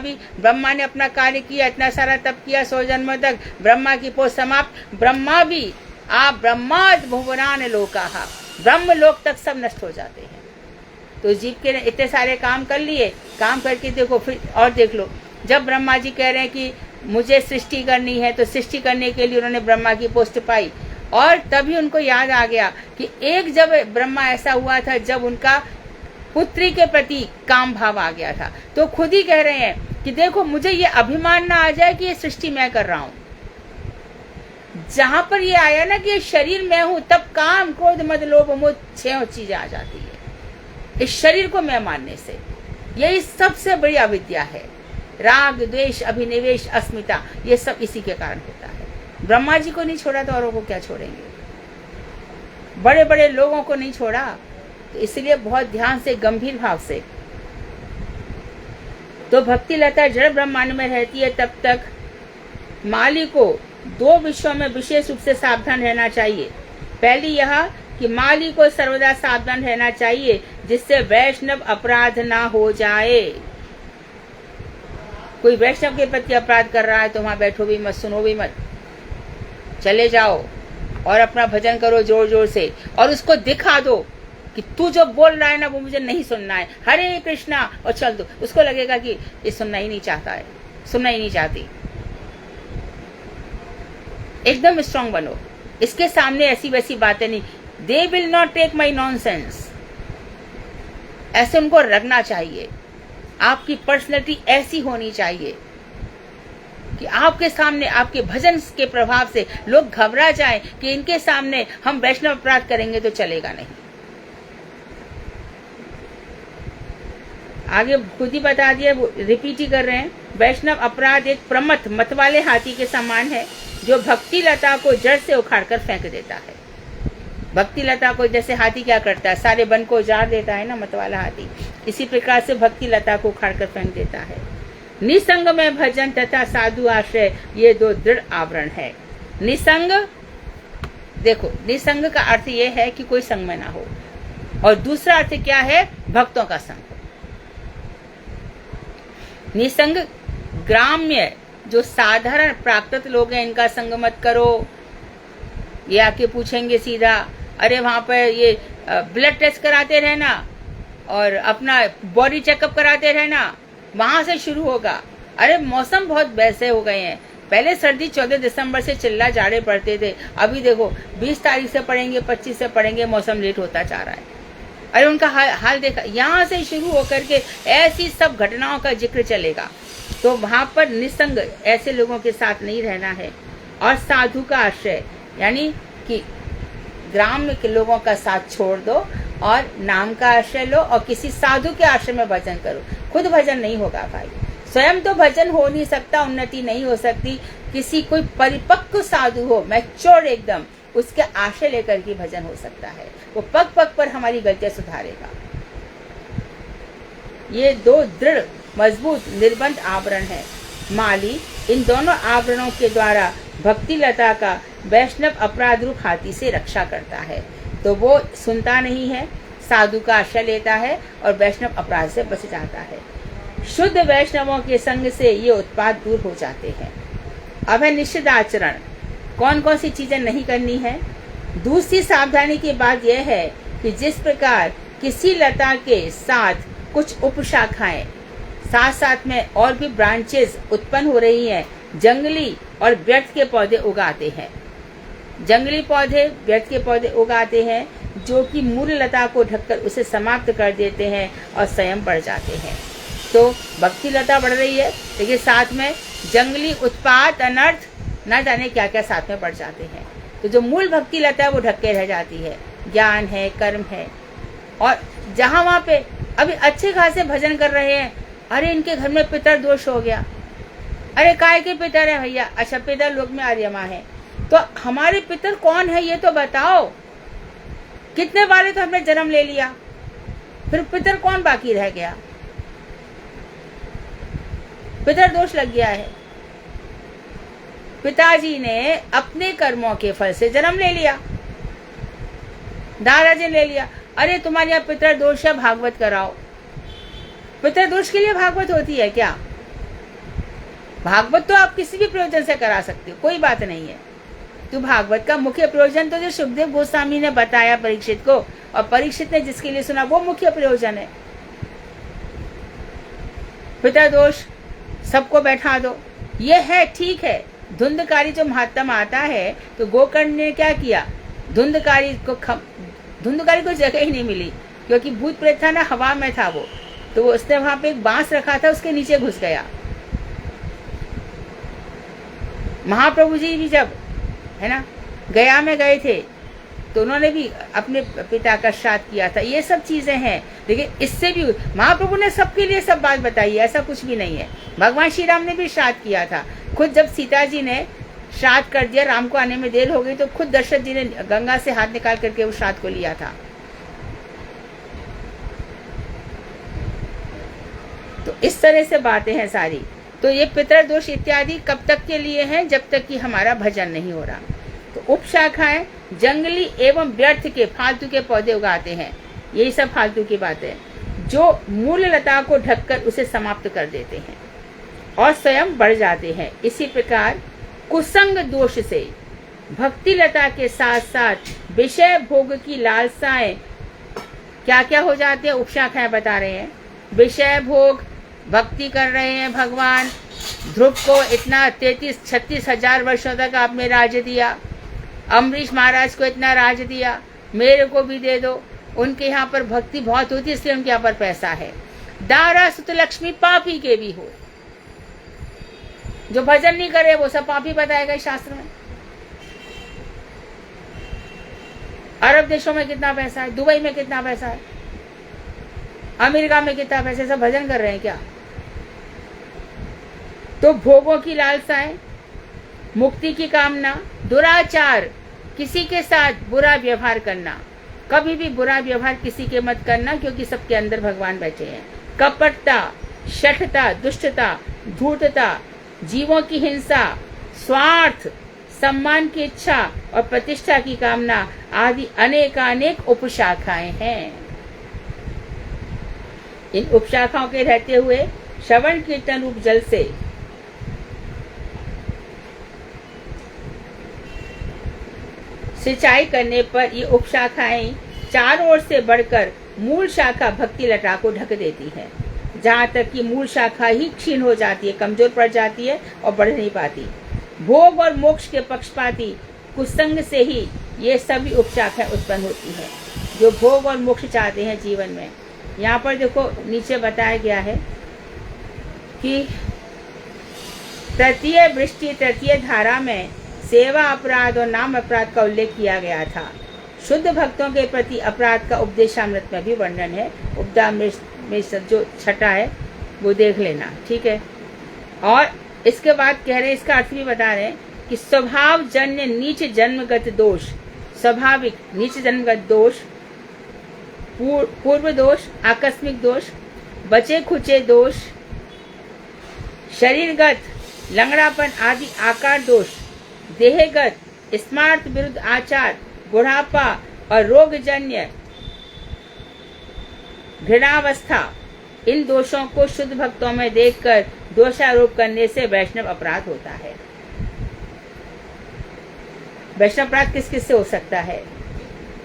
Speaker 1: ने अपना कार्य किया, इतना सारा तप किया 100 जन्मों तक, ब्रह्मा की पोस्ट समाप्त। ब्रह्मा भी आप ब्रह्माद भुवनान लोकाहा, ब्रह्म लोक तक सब नष्ट हो जाते हैं। तो जीव के ने इतने सारे काम कर लिए, काम करके देखो फिर और देख लो, जब ब्रह्मा जी कह रहे हैं कि मुझे सृष्टि करनी है, तो सृष्टि करने के लिए उन्होंने ब्रह्मा की पोस्ट पाई, और तभी उनको याद आ गया कि एक जब ब्रह्मा ऐसा हुआ था जब उनका पुत्री के प्रति काम भाव आ गया था, तो खुद ही कह रहे हैं कि देखो मुझे ये अभिमान ना आ जाए कि ये सृष्टि मैं कर रहा हूं। जहां पर ये आया ना कि ये शरीर मैं हूं, तब काम क्रोध मद लोभ मोह 6 चीजें आ जाती है इस शरीर को मैं मानने से। यही सबसे बड़ी अविद्या है। राग द्वेष अभिनिवेश अस्मिता, ये सब इसी के कारण होता है। ब्रह्मा जी को नहीं छोड़ा तो औरों को क्या छोड़ेंगे? बड़े बड़े लोगों को नहीं छोड़ा, तो इसलिए बहुत ध्यान से, गंभीर भाव से। तो भक्ति लता जड़ ब्रह्मांड में रहती है तब तक माली को 2 विषयों में विशेष रूप से सावधान रहना चाहिए। पहली यह कि माली को सर्वदा सावधान रहना चाहिए जिससे वैष्णव अपराध ना हो जाए। कोई वैष्णव के प्रति अपराध कर रहा है तो वहां बैठो भी मत, सुनो भी मत, चले जाओ और अपना भजन करो जोर जोर से, और उसको दिखा दो कि तू जो बोल रहा है ना वो मुझे नहीं सुनना है, हरे कृष्णा, और चल दो। उसको लगेगा कि ये सुनना ही नहीं चाहता है, सुनना ही नहीं चाहती। एकदम स्ट्रांग बनो, इसके सामने ऐसी वैसी बातें नहीं। They will not take my nonsense, ऐसे उनको रखना चाहिए। आपकी पर्सनैलिटी ऐसी होनी चाहिए कि आपके सामने, आपके भजन के प्रभाव से लोग घबरा जाएं कि इनके सामने हम वैष्णव अपराध करेंगे तो चलेगा नहीं। आगे खुद ही बता दिया, रिपीट ही कर रहे हैं। वैष्णव अपराध एक प्रमथ मत वाले हाथी के समान है जो भक्ति लता को जड़ से उखाड़कर फेंक देता है। भक्ति लता को जैसे हाथी क्या करता है, सारे वन को उजाड़ देता है ना मत वाला हाथी, इसी प्रकार से भक्ति लता को उखाड़कर फेंक देता है। निसंग में भजन तथा साधु आश्रय, ये 2 दृढ़ आवरण है। निसंग, देखो निसंग का अर्थ ये है कि कोई संग में ना हो, और दूसरा अर्थ क्या है? भक्तों का संग। निसंग ग्राम्य जो साधारण प्राकृत लोग हैं इनका संग मत करो। ये आके पूछेंगे सीधा, अरे वहां पर ये ब्लड टेस्ट कराते रहना और अपना बॉडी चेकअप कराते रहना, वहां से शुरू होगा। अरे मौसम बहुत वैसे हो गए हैं, पहले सर्दी 14 दिसंबर से चिल्ला जाड़े पड़ते थे, अभी देखो 20 तारीख से पड़ेंगे, 25 से पड़ेंगे, मौसम लेट होता जा रहा है। अरे उनका हाल देखा, यहाँ से शुरू होकर के ऐसी सब घटनाओं का जिक्र चलेगा। तो वहां पर निसंग ऐसे लोगों के साथ नहीं रहना है। और साधु का आश्रय, यानी कि ग्राम के लोगों का साथ छोड़ दो और नाम का आश्रय लो और किसी साधु के आश्रय में भजन करो। खुद भजन नहीं होगा भाई, स्वयं तो भजन हो नहीं सकता, उन्नति नहीं हो सकती। किसी कोई परिपक्व साधु हो, मैच्योर एकदम, उसके आश्रय लेकर के भजन हो सकता है। वो पग पग पर हमारी गलतियां सुधारेगा। ये दो दृढ़ मजबूत निर्बंध आवरण है। माली इन दोनों आवरणों के द्वारा भक्ति लता का वैष्णव अपराध रूप हाथी से रक्षा करता है। तो वो सुनता नहीं है, साधु का आश्रय लेता है और वैष्णव अपराध से बच जाता है। शुद्ध वैष्णवों के संग से ये उत्पाद दूर हो जाते हैं। अब है निषिद्ध आचरण, कौन कौन सी चीजें नहीं करनी है। दूसरी सावधानी की बात यह है कि जिस प्रकार किसी लता के साथ कुछ उपशाखाएं साथ साथ में और भी ब्रांचेस उत्पन्न हो रही हैं, जंगली और व्यर्थ के पौधे उगाते हैं। जंगली पौधे व्यर्थ के पौधे उगाते हैं जो कि मूल लता को ढककर उसे समाप्त कर देते हैं और स्वयं बढ़ जाते हैं। तो भक्ति लता बढ़ रही है, लेकिन साथ में जंगली उत्पात अनर्थ न जाने क्या क्या साथ में बढ़ जाते हैं। तो जो मूल भक्ति लता है वो ढक के रह जाती है, ज्ञान है, कर्म है। और जहाँ वहाँ पे अभी अच्छे खासे भजन कर रहे हैं, अरे इनके घर में पितर दोष हो गया, अरे काय के पितर है भैया, अच्छा पितर लोक में आर्यमा है, तो हमारे पितर कौन है ये तो बताओ। कितने बार तो हमने जन्म ले लिया, फिर पितर कौन बाकी रह गया। पितर दोष लग गया है। पिताजी ने अपने कर्मों के फल से जन्म ले लिया, दादाजी ले लिया, अरे तुम्हारे यहाँ पितर दोष है, भागवत कराओ। पितर दोष के लिए भागवत होती है क्या? भागवत तो आप किसी भी प्रयोजन से करा सकते हो, कोई बात नहीं है। तो भागवत का मुख्य प्रयोजन तो जो सुखदेव गोस्वामी ने बताया परीक्षित को, और परीक्षित ने जिसके लिए सुना, वो मुख्य प्रयोजन है। पितर दोष सबको बैठा दो, ये है ठीक है। धुंधकारी जो महात्मा आता है, तो गोकर्ण ने क्या किया, धुंधकारी को जगह ही नहीं मिली, क्योंकि भूत प्रेत था ना, हवा में था वो, तो उसने वहां पे एक बांस रखा था, उसके नीचे घुस गया। महाप्रभु जी भी जब है ना गया में गए थे, तो उन्होंने भी अपने पिता का श्राद्ध किया था। ये सब चीजें हैं, लेकिन इससे भी महाप्रभु ने सबके लिए सब बात बताई है, ऐसा कुछ भी नहीं है। भगवान श्री राम ने भी श्राद्ध किया था। खुद जब सीता जी ने श्राद्ध कर दिया, राम को आने में देर हो गई, तो खुद दशरथ जी ने गंगा से हाथ निकाल करके उस श्राद्ध को लिया था। तो इस तरह से बातें हैं सारी। तो ये पितृदोष इत्यादि कब तक के लिए हैं? जब तक कि हमारा भजन नहीं हो रहा। तो उपशाखाएं जंगली एवं व्यर्थ के फालतू के पौधे उगाते हैं, यही सब फालतू की बातें, जो मूल लता को ढककर उसे समाप्त कर देते हैं और स्वयं बढ़ जाते हैं। इसी प्रकार कुसंग दोष से भक्ति लता के साथ साथ विषय भोग की लालसाएं क्या क्या हो जाते हैं, उपशाखाएं बता रहे हैं। विषय भोग, भक्ति कर रहे हैं भगवान, ध्रुव को इतना 33-36 हजार वर्षों तक आपने राज्य दिया, अम्बरीश महाराज को इतना राज्य दिया, मेरे को भी दे दो। उनके यहाँ पर भक्ति बहुत होती है, इसलिए उनके यहाँ पर पैसा है। दारा सुत लक्ष्मी पापी के भी हो, जो भजन नहीं करे वो सब पापी बताएगा शास्त्र में। अरब देशों में कितना पैसा है, दुबई में कितना पैसा है, अमेरिका में कितना पैसा, सब भजन कर रहे हैं क्या? तो भोगों की लालसाएं, मुक्ति की कामना, दुराचार, किसी के साथ बुरा व्यवहार करना, कभी भी बुरा व्यवहार किसी के मत करना, क्योंकि सबके अंदर भगवान बैठे हैं। कपटता, शठता, दुष्टता, धूर्तता, जीवों की हिंसा, स्वार्थ, सम्मान की इच्छा और प्रतिष्ठा की कामना आदि अनेकानेक उपशाखाएं हैं। इन उपशाखाओं के रहते हुए श्रवण कीर्तन रूप जल से सिंचाई करने पर ये उपशाखाएं चारों ओर से बढ़कर मूल शाखा भक्ति लता को ढक देती है, जहाँ तक कि मूल शाखा ही क्षीण हो जाती है, कमजोर पड़ जाती है और बढ़ नहीं पाती। भोग और मोक्ष के पक्षपाती कुसंग से ही ये सभी उपशाखाएं उत्पन्न होती है, जो भोग और मोक्ष चाहते हैं जीवन में। यहाँ पर देखो नीचे बताया गया है कि तृतीय वृष्टि तृतीय धारा में सेवा अपराध और नाम अपराध का उल्लेख किया गया था। शुद्ध भक्तों के प्रति अपराध का उपदेशामृत में भी वर्णन है। उपदेशामृत में सब जो छठा है वो देख लेना, ठीक है। और इसके बाद कह रहे हैं, इसका अर्थ भी बता रहे हैं कि स्वभाव जन्य नीच जन्मगत दोष, स्वाभाविक नीच जन्मगत दोष, पूर्व दोष, आकस्मिक दोष, बचे खुचे दोष, शरीरगत लंगड़ापन आदि आकार दोष, देहगत स्मार्त विरुद्ध आचार, बुढ़ापा और रोगजन्य घृणावस्था, इन दोषों को शुद्ध भक्तों में देखकर दोषारोप करने से वैष्णव अपराध होता है। वैष्णव अपराध किस किस से हो सकता है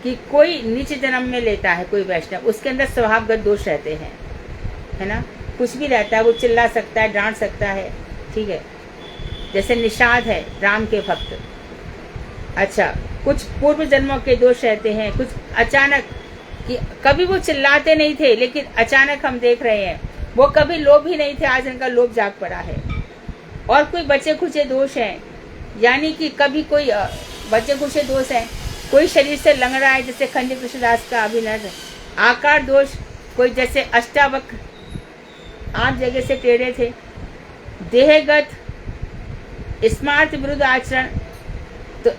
Speaker 1: कि कोई नीच जन्म में लेता है कोई वैष्णव, उसके अंदर स्वभावगत दोष रहते हैं, है ना, कुछ भी रहता है, वो चिल्ला सकता है, डांट सकता है, ठीक है, जैसे निषाद है राम के भक्त। अच्छा, कुछ पूर्व जन्मों के दोष रहते हैं, कुछ अचानक कि कभी वो चिल्लाते नहीं थे लेकिन अचानक हम देख रहे हैं वो कभी लोभ ही नहीं थे, आज उनका लोभ जाग पड़ा है। और कोई बचे खुचे दोष हैं, यानी कि कभी कोई बचे खुचे दोष हैं, कोई शरीर से लंगड़ा है जैसे खंडित कृष्णदास का अभिनय। आकार दोष, कोई जैसे अष्टावक्र 8 जगह से टेढ़े थे। देहगत स्मार्त विरुद्ध आचरण, तो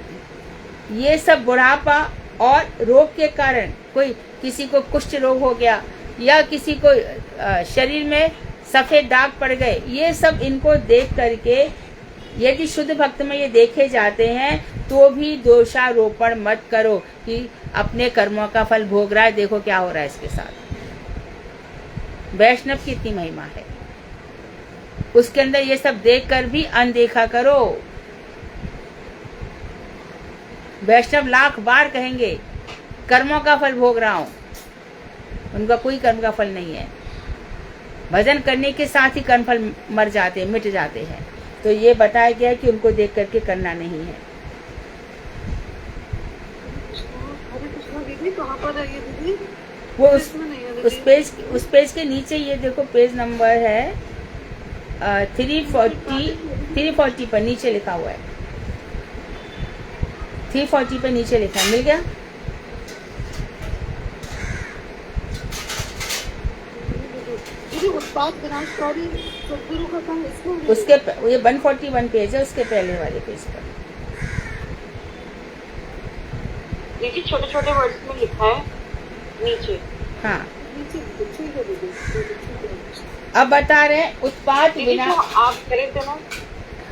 Speaker 1: ये सब बुढ़ापा और रोग के कारण, कोई किसी को कुष्ठ रोग हो गया या किसी को शरीर में सफेद दाग पड़ गए, ये सब इनको देख करके यदि शुद्ध भक्त में ये देखे जाते हैं तो भी दोषारोपण मत करो कि अपने कर्मों का फल भोग रहा है, देखो क्या हो रहा है इसके साथ। वैष्णव की इतनी महिमा है, उसके अंदर ये सब देखकर भी अनदेखा करो। वैष्णव लाख बार कहेंगे कर्मों का फल भोग रहा हूं, उनका कोई कर्म का फल नहीं है। भजन करने के साथ ही कर्म फल मर जाते हैं, मिट जाते हैं। तो ये बताया गया है कि उनको देख करके करना नहीं है।
Speaker 2: कहाँ पर है ये दीदी?
Speaker 1: वो उस पेज के नीचे, ये देखो पेज नंबर है 340 पर नीचे लिखा हुआ है, 340 पे नीचे लिखा है, मिल गया?
Speaker 2: उत्पाद विनाशकारी सद्गुरु का संग, इसको
Speaker 1: उसके ये 141 पेज है, उसके पहले वाले पेज पर
Speaker 2: देखिए छोटे छोटे वर्ड्स में लिखा है नीचे।
Speaker 1: हाँ,
Speaker 2: नीचे ठीक है दीदी।
Speaker 1: अब बता रहे हैं उत्पाद
Speaker 2: दीदी जो आप करे थे ना,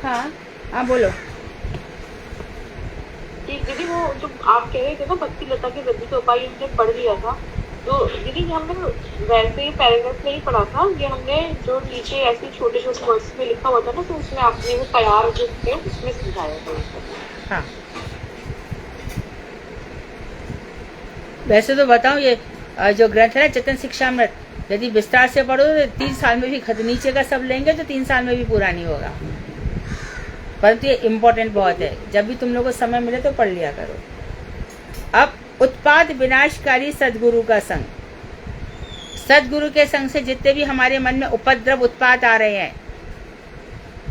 Speaker 1: हाँ हाँ बोलो।
Speaker 2: कि दीदी वो जो आप कह रहे थे ना भक्ति लता के गद्दी का उपाय हमने पढ़ लिया था, तो दीदी हमने वैसे ही पैराग्राफ में ही पढ़ा था, ये हमने जो नीचे ऐसे छोटे छोटे वर्ड्स में लिखा हुआ था ना, तो उसमें आपने वो तैयार जो थे उसमें समझाया था।
Speaker 1: हाँ, वैसे तो बताऊं ये जो ग्रंथ है ना चेतन शिक्षामृत, यदि विस्तार से पढ़ो तो 3 साल में भी खत्म, नीचे का सब लेंगे तो 3 साल में भी पूरा नहीं होगा, परंतु ये इम्पोर्टेंट बहुत है, जब भी तुम लोगों को समय मिले तो पढ़ लिया करो। अब उत्पाद विनाशकारी सद्गुरु का संग, सद्गुरु के संग से जितने भी हमारे मन में उपद्रव उत्पाद आ रहे हैं,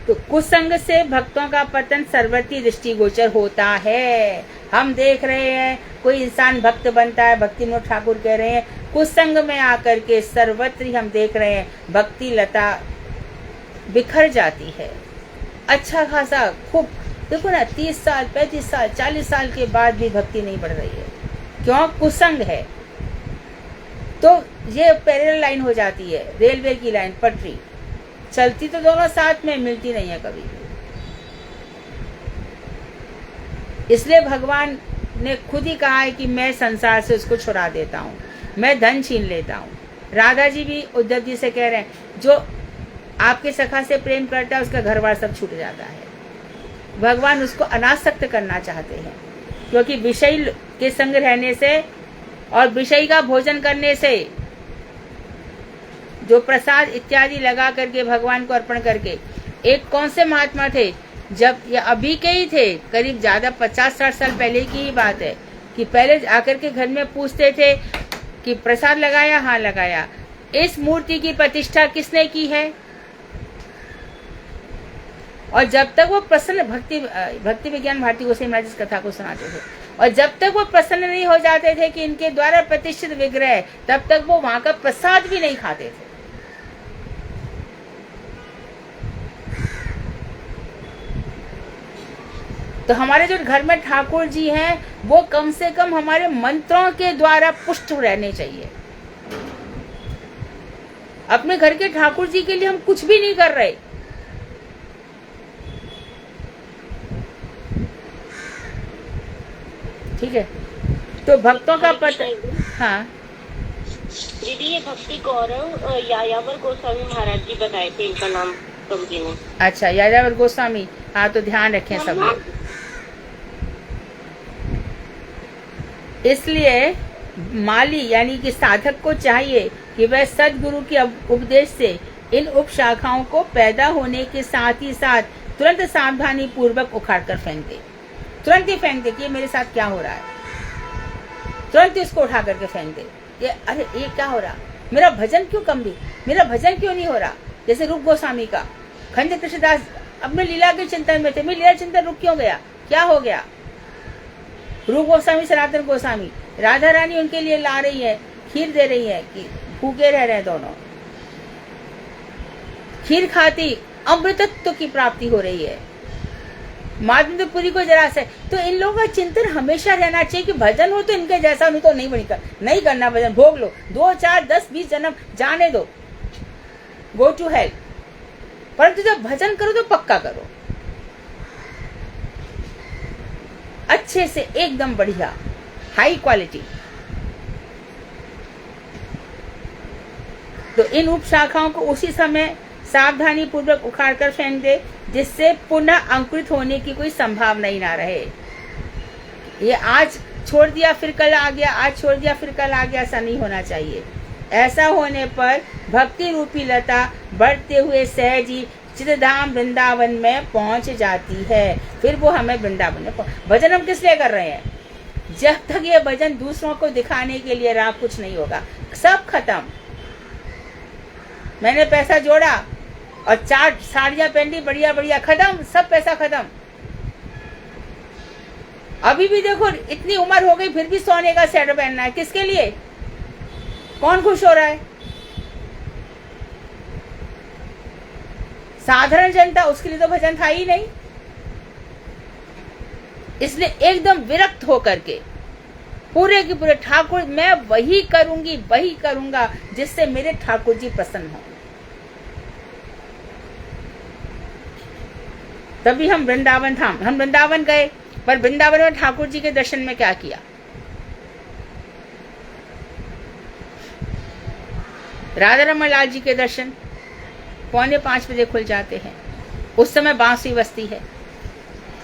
Speaker 1: तो कुसंग से भक्तों का पतन सर्वत्र दृष्टिगोचर होता है। हम देख रहे हैं कोई इंसान भक्त बनता है, भक्ति विनोद ठाकुर कह रहे हैं, कुसंग में आकर के सर्वत्र हम देख रहे हैं भक्ति लता बिखर जाती है। अच्छा खासा खूब देखो ना, 30 साल 35 साल 40 साल के बाद भी भक्ति नहीं बढ़ रही है, क्यों? कुसंग है। तो ये पैरेलल लाइन हो जाती है, रेलवे की लाइन, पटरी चलती तो दोनों साथ में, मिलती नहीं है कभी। इसलिए भगवान ने खुद ही कहा है कि मैं संसार से उसको छुड़ा देता हूँ, मैं धन छीन लेता हूँ। राधा जी भी उद्धव जी से कह रहे हैं, जो आपके सखा से प्रेम करता है उसका घर बार सब छूट जाता है। भगवान उसको अनासक्त करना चाहते हैं, क्योंकि विषय के संग रहने से और विषय का भोजन करने से, जो प्रसाद इत्यादि लगा करके भगवान को अर्पण करके, एक कौन से महात्मा थे, जब ये अभी के ही थे, करीब ज्यादा 50-60 साल पहले की ही बात है, कि पहले आकर के घर में पूछते थे कि प्रसाद लगाया? हाँ लगाया। इस मूर्ति की प्रतिष्ठा किसने की है? और जब तक वो प्रसन्न, भक्ति विज्ञान भारती गोसाई महाराज इस कथा को सुनाते थे, और जब तक वो प्रसन्न नहीं हो जाते थे कि इनके द्वारा प्रतिष्ठित विग्रह, तब तक वो वहां का प्रसाद भी नहीं खाते थे। तो हमारे जो घर में ठाकुर जी हैं, वो कम से कम हमारे मंत्रों के द्वारा पुष्ट रहने चाहिए। अपने घर के ठाकुर जी के लिए हम कुछ भी नहीं कर रहे। ठीक है, तो भक्तों का पता। हाँ
Speaker 2: दीदी, ये भक्ति गौरव यायावर गोस्वामी महाराज जी बताए थे, इनका नाम प्रभु जी ने।
Speaker 1: अच्छा, यायावर गोस्वामी। हाँ, तो ध्यान रखें सब लोग। इसलिए माली यानी कि साधक को चाहिए कि वह सदगुरु के उपदेश से इन उपशाखाओं को पैदा होने के साथ ही साथ तुरंत सावधानी पूर्वक उखाड़ कर फेंक दे। तुरंत ही फेंक दे कि ये मेरे साथ क्या हो रहा है, तुरंत इसको उठा करके फेंक दे। ये अरे ये क्या हो रहा, मेरा भजन क्यों कम भी, मेरा भजन क्यों नहीं हो रहा। जैसे रूप गोस्वामी का, खंड कृष्णदास अपने लीला के चिंतन में थे, मैं लीला चिंतन रुक क्यों गया, क्या हो गया। रूप गोस्वामी, सनातन गोस्वामी, राधा रानी उनके लिए ला रही है, खीर दे रही है कि भूखे रह रहे हैं दोनों, खीर खाती अमृतत्व की प्राप्ति हो रही है। माधवपुरी को जरा से, तो इन लोगों का चिंतन हमेशा रहना चाहिए कि भजन हो तो इनके जैसा, नहीं तो नहीं करना भजन, भोग लो 2, 4, 10, 20 जन्म जाने दो, गो टू हेल। परंतु जब भजन करो तो पक्का करो, अच्छे से, एकदम बढ़िया, हाई क्वालिटी। तो इन उपशाखाओं को उसी समय सावधानी पूर्वक उखाड़ कर फेंक दे, जिससे पुनः अंकुरित होने की कोई संभावना ही ना रहे। ये आज छोड़ दिया फिर कल आ गया, आज छोड़ दिया फिर कल आ गया, ऐसा नहीं होना चाहिए। ऐसा होने पर भक्ति रूपी लता बढ़ते हुए सहज ही चितधाम वृंदावन में पहुंच जाती है। फिर वो हमें वृंदावन में भजन हम किस लिए कर रहे हैं, जब तक ये भजन दूसरों को दिखाने के लिए रहा, कुछ नहीं होगा, सब खत्म। मैंने पैसा जोड़ा और 4 साड़ियां पहन ली, बढ़िया बढ़िया, खत्म, सब पैसा खत्म। अभी भी देखो, इतनी उम्र हो गई फिर भी सोने का सेट पहनना है, किसके लिए, कौन खुश हो रहा है। साधारण जनता, उसके लिए तो भजन था ही नहीं। इसलिए एकदम विरक्त होकर के पूरे के पूरे ठाकुर, मैं वही करूंगी, वही करूंगा जिससे मेरे ठाकुर जी प्रसन्न हो। तभी हम वृंदावन धाम, हम वृंदावन गए, पर वृंदावन में ठाकुर जी के दर्शन में क्या किया। राधा रमन लाल जी के दर्शन 4:45 बजे खुल जाते हैं। उस समय बांसुरी बजती है।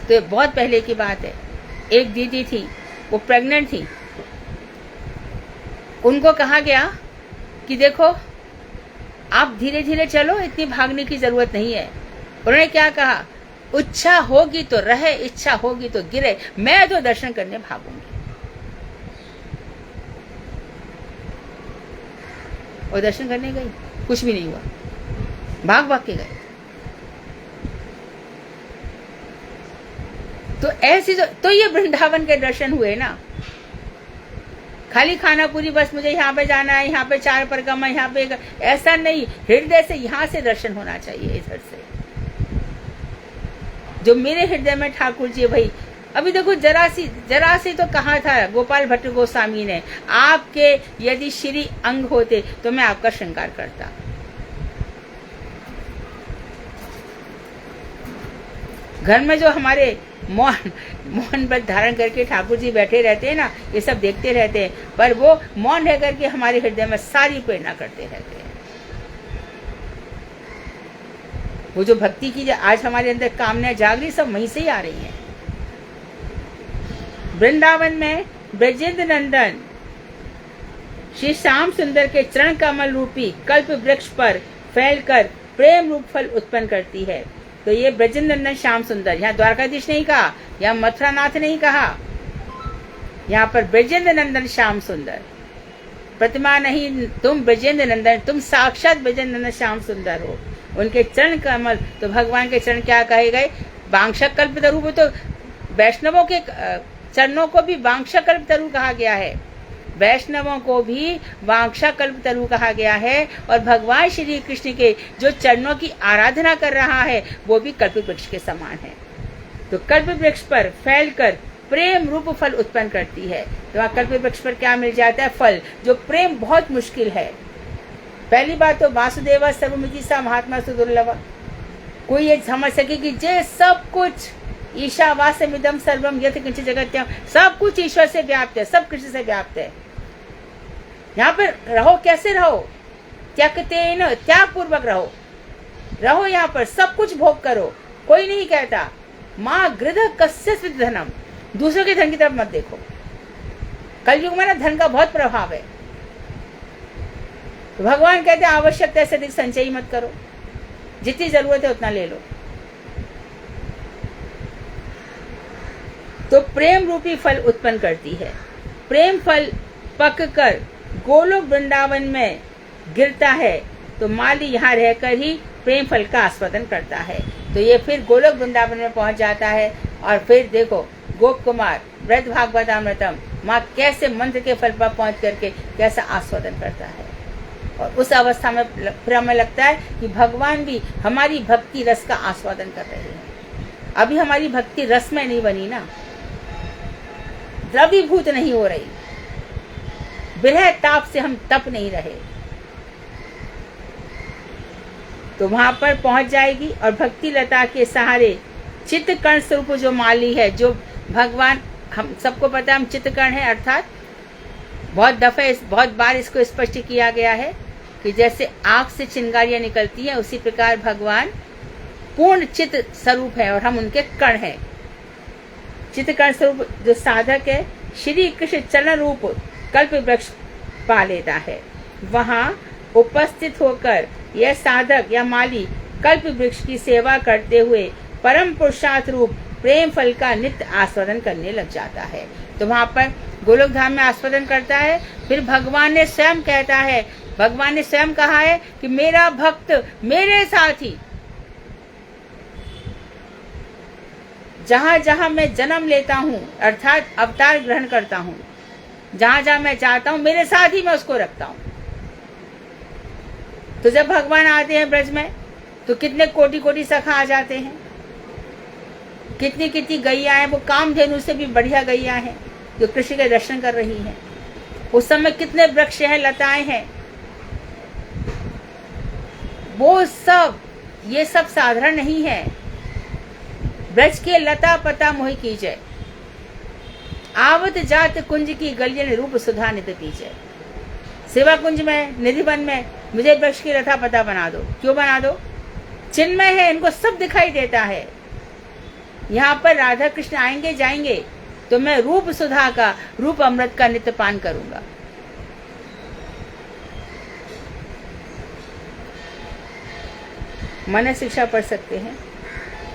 Speaker 1: तो ये बहुत पहले की बात है। एक दीदी थी, वो प्रेग्नेंट थी, उनको कहा गया कि देखो आप धीरे धीरे चलो, इतनी भागने की जरूरत नहीं है। उन्होंने क्या कहा, इच्छा होगी तो रहे, इच्छा होगी तो गिरे, मैं तो दर्शन करने भागूंगी। और दर्शन करने गई, कुछ भी नहीं हुआ, भाग भाग के गए। तो ऐसी तो ये वृंदावन के दर्शन हुए ना। खाली खाना पूरी, बस मुझे यहाँ पे जाना है, यहाँ पे 4 परिक्रमा, यहाँ पे, ऐसा नहीं, हृदय से यहाँ से दर्शन होना चाहिए, इधर से जो मेरे हृदय में ठाकुर जी भाई। अभी देखो जरा सी तो कहा था गोपाल भट्ट गोस्वामी ने, आपके यदि श्री अंग होते तो मैं आपका श्रृंगार करता। घर में जो हमारे मौन व्रत धारण करके ठाकुर जी बैठे रहते हैं ना, ये सब देखते रहते हैं, पर वो मौन रह करके हमारे हृदय में सारी प्रेरणा करते रहते हैं। वो जो भक्ति की आज हमारे अंदर कामना जागरी, सब वहीं से ही आ रही हैं। वृंदावन में ब्रजेंद्र नंदन श्री श्याम सुंदर के चरण कमल रूपी कल्प वृक्ष पर फैलकर प्रेम रूप फल उत्पन्न करती है। तो ये ब्रजेंद्र नंदन श्याम सुंदर, यहाँ द्वारकाधीश नहीं कहा, यहाँ मथुरानाथ नहीं कहा, यहाँ पर ब्रजेंद्र नंदन श्याम सुंदर। प्रतिमा नहीं, तुम ब्रजेंद्र नंदन, तुम साक्षात ब्रजेंद्र नंदन श्याम सुंदर हो। उनके चरण कमल, तो भगवान के चरण क्या कहे गए, वांछा कल्प तरु। तो वैष्णवों के चरणों को भी वांछा कल्प तरु कहा गया है, वैष्णवों को भी वांछा कल्प तरु कहा गया है। और भगवान श्री कृष्ण के जो चरणों की आराधना कर रहा है वो भी कल्प वृक्ष के समान है। तो कल्प वृक्ष पर फैलकर प्रेम रूप फल उत्पन्न करती है। तो वहाँ कल्प वृक्ष पर क्या मिल जाता है, फल, जो प्रेम बहुत मुश्किल है। पहली बात तो वासुदेव सर्वमिति सा महात्मा सुदुर्लभ। कोई ये समझ सके कि जे सब कुछ ईशावास्यमिदं सर्वम यत् किंचित् जगत्यम, सब कुछ ईश्वर से व्याप्त है, सब कृष्ण से व्याप्त है। यहाँ पर रहो, कैसे रहो? त्यक्तेन, त्याग पूर्वक रहो, रहो यहाँ पर, सब कुछ भोग करो। कोई नहीं कहता माँ गृध कस्य धनम, दूसरों के धन की तरफ मत देखो। कलयुग में ना धन का बहुत प्रभाव है। तो भगवान कहते हैं आवश्यकता से अधिक संचय मत करो, जितनी जरूरत है उतना ले लो। तो प्रेम रूपी फल उत्पन्न करती है। प्रेम फल पक कर गोलोक वृंदावन में गिरता है तो माली यहाँ रहकर ही प्रेम फल का आस्वादन करता है। तो ये फिर गोलोक वृंदावन में पहुंच जाता है और फिर देखो गोप कुमार व्रत भागवतामृतम माँ कैसे मंत्र के फल पर पहुंच करके कैसा आस्वादन करता है। और उस अवस्था में फिर हमें लगता है कि भगवान भी हमारी भक्ति रस का आस्वादन कर रहे हैं। अभी हमारी भक्ति रस में नहीं बनी ना, द्रवीभूत नहीं हो रही, विरह ताप से हम तप नहीं रहे। तो वहां पर पहुंच जाएगी और भक्ति लता के सहारे चित्तकर्ण स्वरूप जो माली है, जो भगवान, हम सबको पता है हम चित्तकर्ण है, अर्थात बहुत बार इसको स्पष्ट किया गया है कि जैसे आंख से चिंगारियां निकलती हैं उसी प्रकार भगवान पूर्ण चित्त स्वरूप है और हम उनके कर्ण हैं। चित्तकर्ण स्वरूप जो साधक है श्री कृष्ण चरण रूप कल्प वृक्ष पा लेता है। वहां उपस्थित होकर यह साधक या माली कल्प वृक्ष की सेवा करते हुए परम पुरुषार्थ रूप प्रेम फल का नित्य आस्वादन करने लग जाता है। तो वहां पर गोलोक धाम में आस्वादन करता है। फिर भगवान ने स्वयं कहता है, भगवान ने स्वयं कहा है कि मेरा भक्त मेरे साथ ही, जहां जहां मैं जन्म लेता हूँ अर्थात अवतार ग्रहण करता हूँ, जहां जहां मैं चाहता हूँ मेरे साथ ही मैं उसको रखता हूँ। तो जब भगवान आते हैं ब्रज में तो कितने कोटि कोटि सखा आ जाते हैं, कितनी कितनी गैया हैं, वो कामधेनु से भी बढ़िया गैया हैं जो कृष्ण के दर्शन कर रही हैं। उस समय कितने वृक्ष हैं, लताएं हैं, वो सब, ये सब साधारण नहीं है। ब्रज के लता पता मोहि कीजय, आवत जात कुंज की गलियन रूप सुधा नित पीजय। सेवा कुंज में, निधिवन में मुझे वृक्ष की लता पता बना दो। क्यों बना दो? चिन्मय है, इनको सब दिखाई देता है। यहाँ पर राधा कृष्ण आएंगे जाएंगे तो मैं रूप सुधा का, रूप अमृत का नित्य पान करूंगा। मन शिक्षा पढ़ सकते हैं।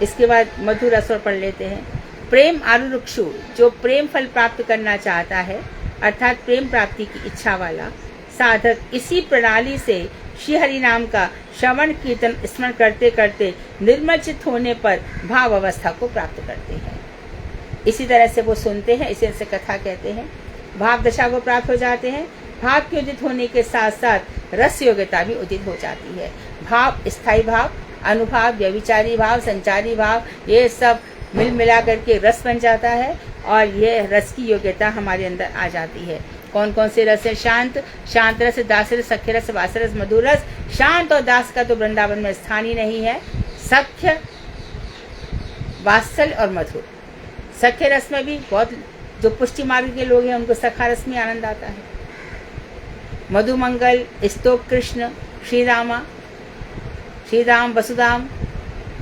Speaker 1: इसके बाद मधुर रसों पढ़ लेते हैं। प्रेम आरुरुक्षु, जो प्रेम फल प्राप्त करना चाहता है अर्थात प्रेम प्राप्ति की इच्छा वाला साधक, इसी प्रणाली से श्री हरि नाम का श्रवण कीर्तन स्मरण करते करते निर्मल चित्त होने पर भाव अवस्था को प्राप्त करते हैं। इसी तरह से वो सुनते हैं, इसे कथा कहते हैं। भाव दशा को प्राप्त हो जाते हैं। भाव के उदित होने के साथ साथ रस योग्यता भी उदित हो जाती है। भाव, स्थायी भाव, अनुभाव, व्यभिचारी भाव, संचारी भाव, ये सब मिल मिला करके रस बन जाता है और ये रस की योग्यता हमारे अंदर आ जाती है। कौन कौन से रस है? शांत, शांत रस, दास रस, सख्य रस, वात्सल रस, मधुर रस। शांत और दास का तो वृंदावन में स्थान ही नहीं है। सख्य, वात्सल और मधुर। सख्य रस में भी बहुत, जो पुष्टि मार्ग के लोग हैं उनको सखा रस में आनंद आता है। मधुमंगल, स्तोक कृष्ण, श्री रामा, श्री राम, वसुधाम,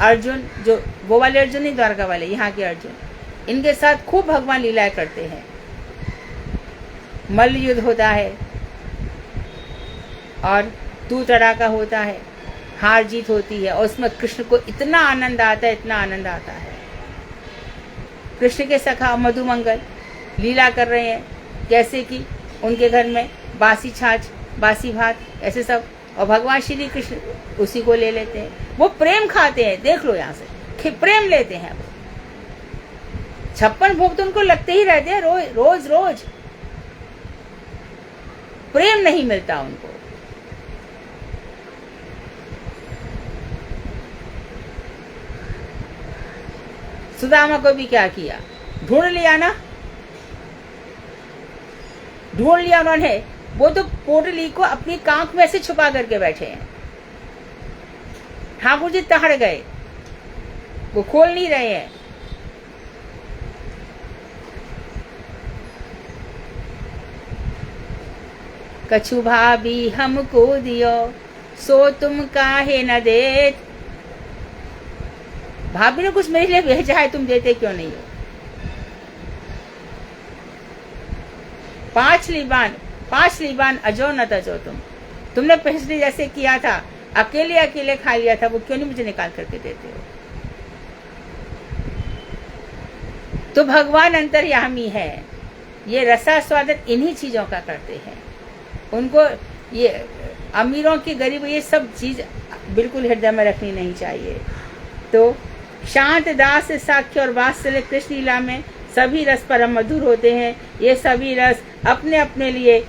Speaker 1: अर्जुन, जो वो वाले अर्जुन नहीं, द्वारका वाले, यहाँ के अर्जुन, इनके साथ खूब भगवान लीलाएं करते हैं। मल्ल युद्ध होता है और तू तड़ाका होता है, हार जीत होती है और उसमें कृष्ण को इतना आनंद आता है, इतना आनंद आता है। कृष्ण के सखा मधुमंगल लीला कर रहे हैं, कैसे कि उनके घर में बासी छाछ, बासी भात, ऐसे सब, और भगवान श्री कृष्ण उसी को ले लेते हैं। वो प्रेम खाते हैं, देख लो यहाँ से प्रेम लेते हैं। 56 भोग तो उनको लगते ही रहते हैं, रोज रोज प्रेम नहीं मिलता उनको। सुदामा को भी क्या किया? ढूंढ लिया ना, ढूंढ लिया उन्होंने वो तो पोटली को अपनी कांख में से छुपा करके बैठे हैं। ठाकुर जी तहड़ गए, वो खोल नहीं रहे हैं। कछु भाभी हमको दियो, सो तुम काहे न देत। भाभी ने कुछ मेरे लिए भेजा है, तुम देते क्यों नहीं हो? 5 लीबान अजो न तजो। तुमने पिछले जैसे किया था, अकेले अकेले खा लिया था, वो क्यों नहीं मुझे निकाल करके देते हो? तो भगवान अंतर्यामी है। ये रसास्वादन इन्हीं चीजों का करते हैं। उनको ये अमीरों की गरीब ये सब चीज बिल्कुल हृदय में रखनी नहीं चाहिए। तो शांत दास साख्य और वात्सल्य कृष्ण लीला में सभी रस परम मधुर होते हैं। ये सभी रस अपने अपने लिए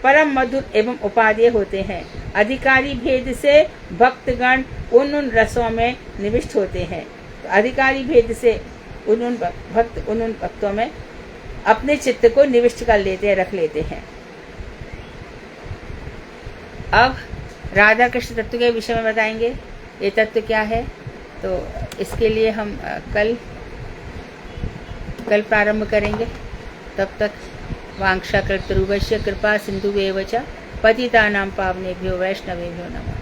Speaker 1: परम मधुर एवं उपादेय होते हैं। अधिकारी भेद से भक्तगण उन रसों में निविष्ट होते हैं। तो अधिकारी भेद से उन भक्तों में अपने चित्त को निविष्ट कर लेते हैं, रख लेते हैं। अब राधा कृष्ण तत्व के विषय में बताएंगे, ये तत्व क्या है। तो इसके लिए हम कल प्रारंभ करेंगे। तब तक वांछाकल्पतरुभ्यश्च कृपा सिन्धुभ्येव च पतितानां पावनेभ्यो वैष्णवेभ्यो नमः।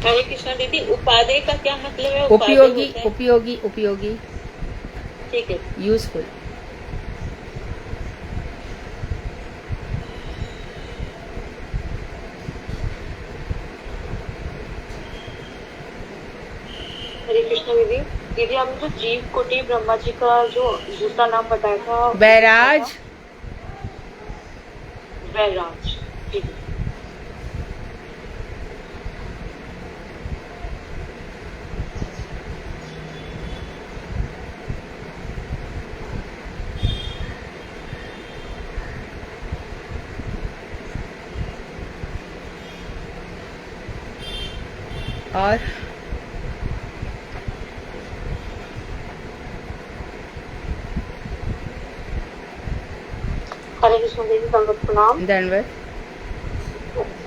Speaker 2: हरे कृष्णा दीदी, उपादेय का क्या मतलब है?
Speaker 1: उपयोगी
Speaker 2: ठीक है,
Speaker 1: यूजफुल।
Speaker 2: हरे कृष्णा दीदी आपने जो जीव कोटि ब्रह्मा जी का जो दूसरा नाम बताया था,
Speaker 1: बैराज।
Speaker 2: ठीक है।
Speaker 1: और
Speaker 2: हरे कृष्ण दीदी, दंडवत प्रणाम।
Speaker 1: दंडवत।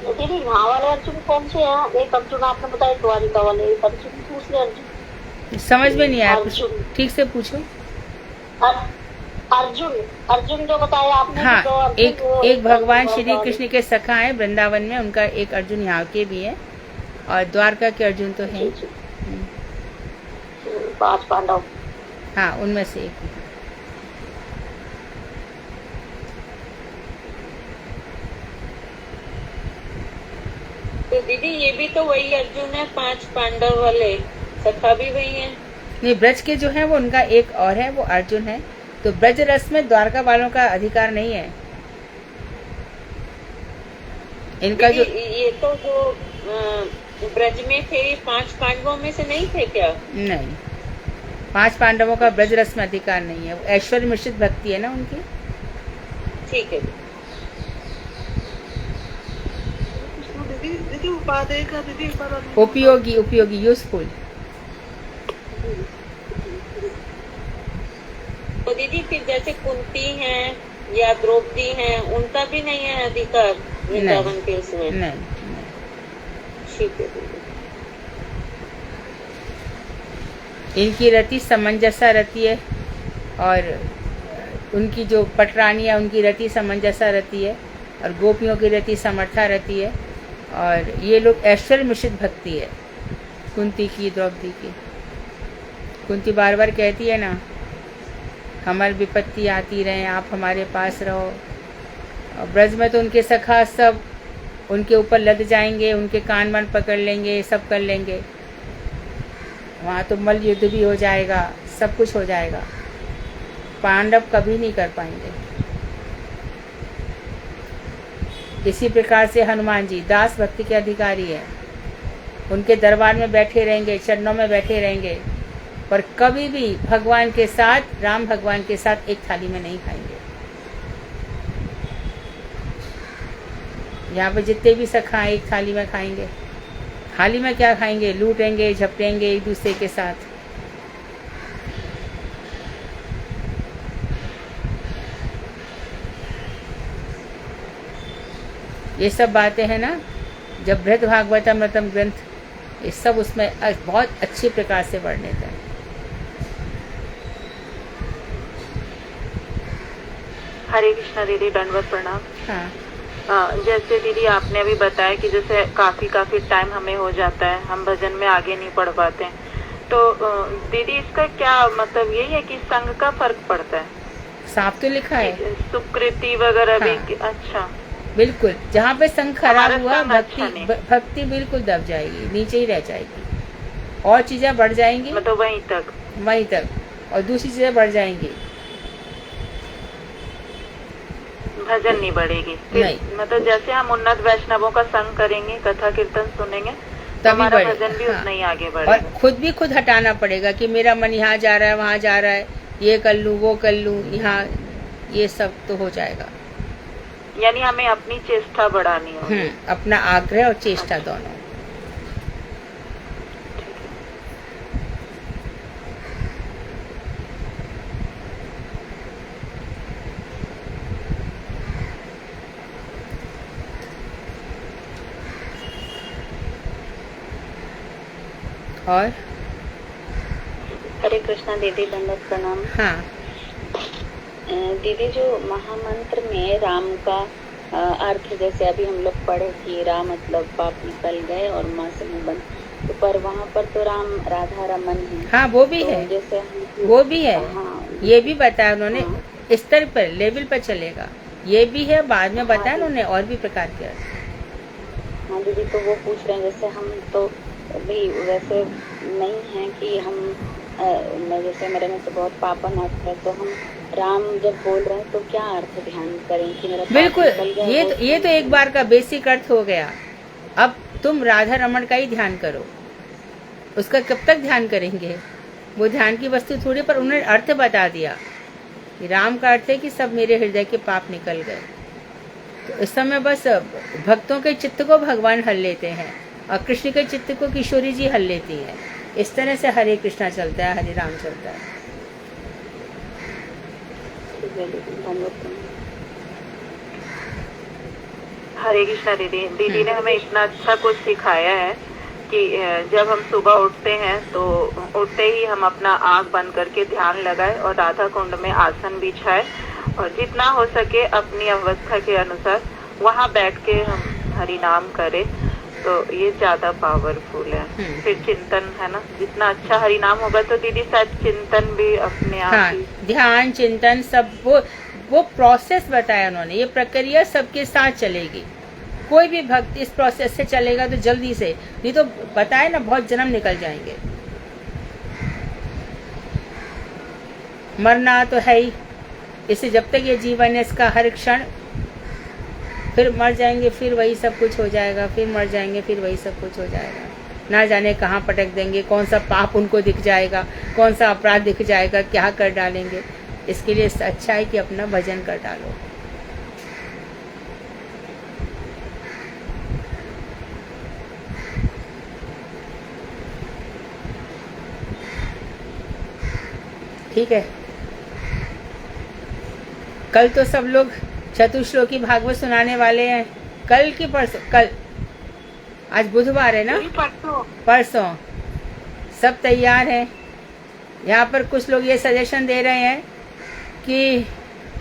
Speaker 2: दीदी यहाँ वाले अर्जुन कौन से हैं? एक अर्जुन आपने बताया द्वारिका वाले, एक अर्जुन, दूसरे अर्जुन
Speaker 1: समझ में नहीं आया, ठीक से पूछो।
Speaker 2: अर्जुन जो बताया आपने,
Speaker 1: हाँ,
Speaker 2: तो
Speaker 1: एक भगवान श्री कृष्ण के सखा है वृंदावन में, उनका एक अर्जुन यहाँ के भी है, और द्वारका के अर्जुन तो हैं।
Speaker 2: 5 पांडव।
Speaker 1: हाँ, उनमें से एक।
Speaker 2: तो दीदी ये भी तो वही अर्जुन है, 5 पांडव वाले सखा भी वही है?
Speaker 1: नहीं, ब्रज के जो है वो उनका एक और है, वो अर्जुन है। तो ब्रज रस में द्वारका वालों का अधिकार नहीं है। इनका जो
Speaker 2: ये तो जो ब्रज में थे 5 पांडवों में से नहीं थे क्या?
Speaker 1: नहीं, 5 पांडवों का ब्रज रस में अधिकार नहीं है। वो ऐश्वर्य मिश्रित भक्ति है ना उनकी।
Speaker 2: ठीक है दीदी। उपादेय का दीदी
Speaker 1: उपयोगी यूजफुल।
Speaker 2: तो दीदी फिर जैसे कुंती हैं या द्रौपदी हैं, उनका भी नहीं है अधिकार वृंदावन के उसमें?
Speaker 1: नहीं।
Speaker 2: ठीक है दीदी।
Speaker 1: इनकी रति समंजसा रति है, और उनकी जो पटरानी है उनकी रति समंजसा रति है, और गोपियों की रति समर्था रति है। और ये लोग ऐश्वर्य मिश्रित भक्ति है कुंती की, द्रौपदी की। कुंती बार बार कहती है ना, हमारी विपत्ति आती रहे, आप हमारे पास रहो। और ब्रज में तो उनके सखा सब उनके ऊपर लद जाएंगे, उनके कान वान पकड़ लेंगे, सब कर लेंगे। वहाँ तो मल युद्ध भी हो जाएगा, सब कुछ हो जाएगा। पांडव कभी नहीं कर पाएंगे। इसी प्रकार से हनुमान जी दास भक्ति के अधिकारी है। उनके दरबार में बैठे रहेंगे, चरणों में बैठे रहेंगे, पर कभी भी भगवान के साथ, राम भगवान के साथ एक थाली में नहीं खाएंगे। यहाँ पे जितने भी सखा हैं एक थाली में खाएंगे। थाली में क्या खाएंगे? लूटेंगे, झपटेंगे एक दूसरे के साथ। ये सब बातें हैं ना, जब बृहद भागवतमृतम ग्रंथ, ये सब उसमें बहुत अच्छी प्रकार से वर्णित है।
Speaker 2: हरे कृष्णा दीदी, दंडवत प्रणाम।
Speaker 1: हाँ,
Speaker 2: जैसे दीदी आपने अभी बताया कि जैसे काफी टाइम हमें हो जाता है, हम भजन में आगे नहीं बढ़ पाते हैं, तो दीदी इसका क्या मतलब यही है कि संघ का फर्क पड़ता है?
Speaker 1: साफ तो लिखा है,
Speaker 2: सुकृति वगैरह
Speaker 1: हाँ।
Speaker 2: भी। अच्छा,
Speaker 1: बिल्कुल, जहाँ पे संघ खराब
Speaker 2: हमारा
Speaker 1: हुआ
Speaker 2: संघ अच्छा नहीं।
Speaker 1: भक्ति बिल्कुल दब जाएगी, नीचे ही रह जाएगी, और चीजें बढ़ जाएंगी,
Speaker 2: मतलब वहीं तक,
Speaker 1: और दूसरी चीजें बढ़ जाएंगी,
Speaker 2: भजन नहीं बढ़ेगी।
Speaker 1: नहीं।
Speaker 2: मतलब जैसे हम उन्नत वैष्णवों का संग करेंगे, कथा कीर्तन सुनेंगे, तो
Speaker 1: तभी
Speaker 2: हमारा
Speaker 1: बढ़ेगा,
Speaker 2: भजन भी
Speaker 1: हाँ।
Speaker 2: उतना ही आगे
Speaker 1: और
Speaker 2: बढ़ेगा।
Speaker 1: खुद हटाना पड़ेगा कि मेरा मन यहाँ जा रहा है, वहाँ जा रहा है, ये कर लूँ, वो कर लूँ, यहाँ, ये सब तो हो जाएगा।
Speaker 2: यानी हमें अपनी चेष्टा बढ़ानी होगी।
Speaker 1: अपना आग्रह और चेष्टा दोनों। और
Speaker 3: हरे कृष्णा दीदी, दंडवत प्रणाम।
Speaker 1: हाँ,
Speaker 3: दीदी जो महामंत्र में राम का अर्थ, जैसे अभी हम लोग पढ़े कि राम मतलब पाप निकल गए और माँ से मुंह बंद, तो पर वहाँ पर तो राम राधा रमन है।
Speaker 1: हाँ, वो भी
Speaker 3: तो
Speaker 1: है,
Speaker 3: जैसे
Speaker 1: वो भी है।
Speaker 3: हाँ,
Speaker 1: ये भी बताया उन्होंने,
Speaker 3: हाँ।
Speaker 1: स्तर पर, लेवल पर चलेगा। ये भी है, बाद में बताया
Speaker 3: हाँ,
Speaker 1: उन्होंने और भी प्रकार के अर्थ।
Speaker 3: हाँ दीदी, तो वो पूछ रहे हैं जैसे हम तो भी वैसे नहीं है कि हम जैसे मेरे में तो बहुत पापन अर्थ है, तो हम राम जब बोल रहे हैं तो क्या अर्थ ध्यान करें कि मेरा पाप
Speaker 1: बिल्कुल,
Speaker 3: निकल गया,
Speaker 1: ये तो एक बार का बेसिक अर्थ हो गया। अब तुम राधा रमण का ही ध्यान करो, उसका कब तक ध्यान करेंगे? वो ध्यान की वस्तु थोड़ी, पर उन्होंने अर्थ बता दिया कि राम का अर्थ है कि सब मेरे हृदय के पाप निकल गए। तो इस समय बस भक्तों के चित्त को भगवान हल लेते हैं, और कृष्ण के चित्त को किशोरी जी हल लेती है। इस तरह से हरे कृष्णा चलता है, हरे राम चलता है।
Speaker 2: हरे कृष्णा दीदी ने हमें इतना अच्छा कुछ सिखाया है कि जब हम सुबह उठते हैं तो उठते ही हम अपना आँख बंद करके ध्यान लगाए और राधा कुंड में आसन बिछाए, और जितना हो सके अपनी अवस्था के अनुसार वहाँ बैठ के हम हरि नाम करें, तो ये ज्यादा पावरफुल है। फिर चिंतन है ना, जितना अच्छा हरि नाम होगा तो दीदी शायद चिंतन भी अपने आप
Speaker 1: हाँ, ध्यान चिंतन सब वो प्रोसेस बताया उन्होंने। ये प्रक्रिया सबके साथ चलेगी, कोई भी भक्त इस प्रोसेस से चलेगा तो जल्दी से, नहीं तो बताए ना बहुत जन्म निकल जाएंगे। मरना तो है ही, इसे जब तक ये जीवन है इसका हर क्षण, फिर मर जाएंगे, फिर वही सब कुछ हो जाएगा, फिर मर जाएंगे, फिर वही सब कुछ हो जाएगा। ना जाने कहाँ पटक देंगे, कौन सा पाप उनको दिख जाएगा, कौन सा अपराध दिख जाएगा, क्या कर डालेंगे। इसके लिए अच्छा है कि अपना भजन कर डालो। ठीक है, कल तो सब लोग चतुश्लोकी भागवत सुनाने वाले हैं। कल की परसों, कल, आज बुधवार है ना, परसों सब तैयार हैं। यहाँ पर कुछ लोग ये सजेशन दे रहे हैं कि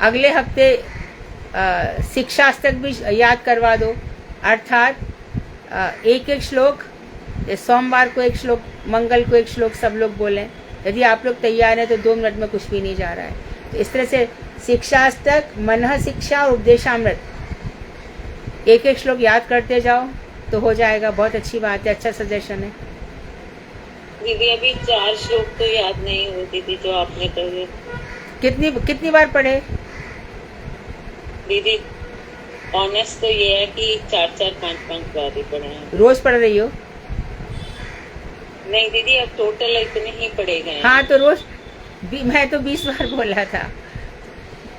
Speaker 1: अगले हफ्ते शिक्षास्तक भी याद करवा दो, अर्थात एक श्लोक, सोमवार को एक श्लोक, मंगल को एक श्लोक सब लोग बोलें। यदि आप लोग तैयार हैं तो 2 मिनट में कुछ भी नहीं जा रहा है। तो इस तरह से शिक्षास्तक, मनः शिक्षा और उपदेशामृत, एक श्लोक याद करते जाओ तो हो जाएगा। बहुत अच्छी बात है, अच्छा सजेशन है
Speaker 3: दीदी। अभी 4 श्लोक तो याद नहीं हुए दीदी जो आपने कहे।
Speaker 1: कितनी बार पढ़े
Speaker 3: दीदी? ऑनेस्ट तो ये है कि 4-4, 5-5 बार ही पढ़े हैं।
Speaker 1: रोज पढ़ रही हो?
Speaker 3: नहीं दीदी, अब टोटल इतने ही पढ़े गए।
Speaker 1: हाँ तो रोज मैं तो 20 बार बोला था।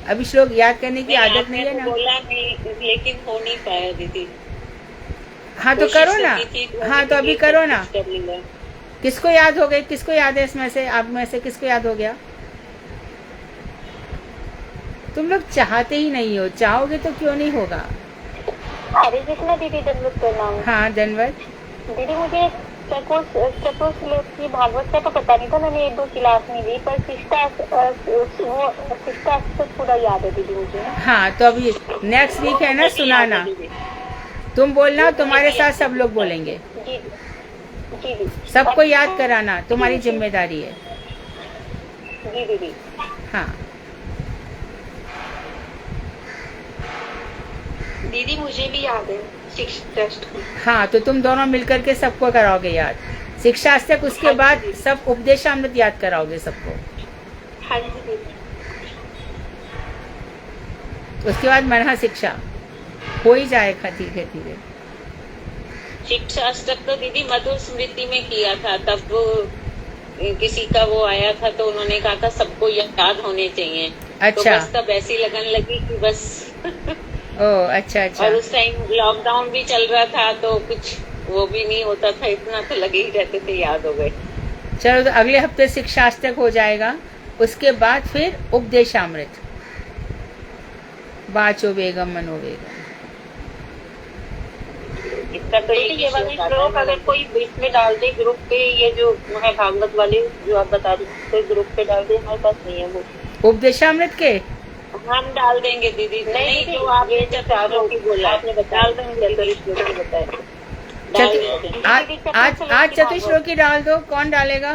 Speaker 1: अभी श्लोक याद करने की आदत नहीं है ना।
Speaker 3: बोला नहीं, लेकिन हो नहीं पाया दीदी।
Speaker 1: हाँ तो करो ना, हाँ तो अभी करो ना। किसको याद हो गए? किसको याद है इसमें से, आप में से किसको याद हो गया? तुम लोग चाहते ही नहीं हो, चाहोगे तो क्यों नहीं होगा।
Speaker 3: हरे कृष्णा दीदी, दंडवत प्रणाम।
Speaker 1: हाँ दंडवत।
Speaker 3: दीदी मुझे चतुश्लोक की भागवत का तो पता नहीं था, मैंने 1-2 क्लास में दी, पर शिष्टाष्टक पूरा याद है दीदी मुझे।
Speaker 1: हाँ तो अभी नेक्स्ट वीक है ना, सुनाना, तुम बोलना, तुम्हारे साथ सब लोग बोलेंगे,
Speaker 3: जी जी जी
Speaker 1: सबको याद कराना तुम्हारी जिम्मेदारी है।
Speaker 3: जी दीदी।
Speaker 1: हाँ
Speaker 2: दीदी मुझे भी याद है टेस्ट।
Speaker 1: हाँ, तो तुम दोनों मिलकर के सबको कराओगे याद शिक्षाष्टक, उसके बाद सब उपदेशामृत याद कराओगे सबको।
Speaker 2: हाँ जी दीदी।
Speaker 1: उसके बाद मनहा शिक्षा हो ही जाएगा धीरे धीरे।
Speaker 4: शिक्षाष्टक तो दीदी मधुर स्मृति में किया था, तब वो किसी का वो आया था तो उन्होंने कहा था सबको याद होने चाहिए।
Speaker 1: अच्छा।
Speaker 4: तो बस तब ऐसी लगन लगी कि बस
Speaker 1: ओ अच्छा अच्छा।
Speaker 4: और उस टाइम लॉकडाउन भी चल रहा था तो कुछ वो भी नहीं होता था इतना, तो लगे ही रहते थे, याद हो गए।
Speaker 1: चलो तो अगले हफ्ते शिक्षाष्टक हो जाएगा, उसके बाद फिर उपदेशामृत, वाचो वेगम मनोवेगम।
Speaker 4: इसका तो
Speaker 2: दीदी ये वाले श्लोक अगर कोई बीच में डाल दे ग्रुप पे, ये जो है भागवत वाले जो आप बता रही हैं, कोई ग्रुप पे डाल दे, हमारे पास नहीं है वो।
Speaker 1: उपदेशामृत के
Speaker 4: हम डाल देंगे दीदी। नहीं जो आपने चतुर्श्लोक की बोला आपने डाल देंगे, चतुर्श्लोक की बताया डाल देंगे।
Speaker 1: आज चतुश्लोकी डाल दो, कौन डालेगा?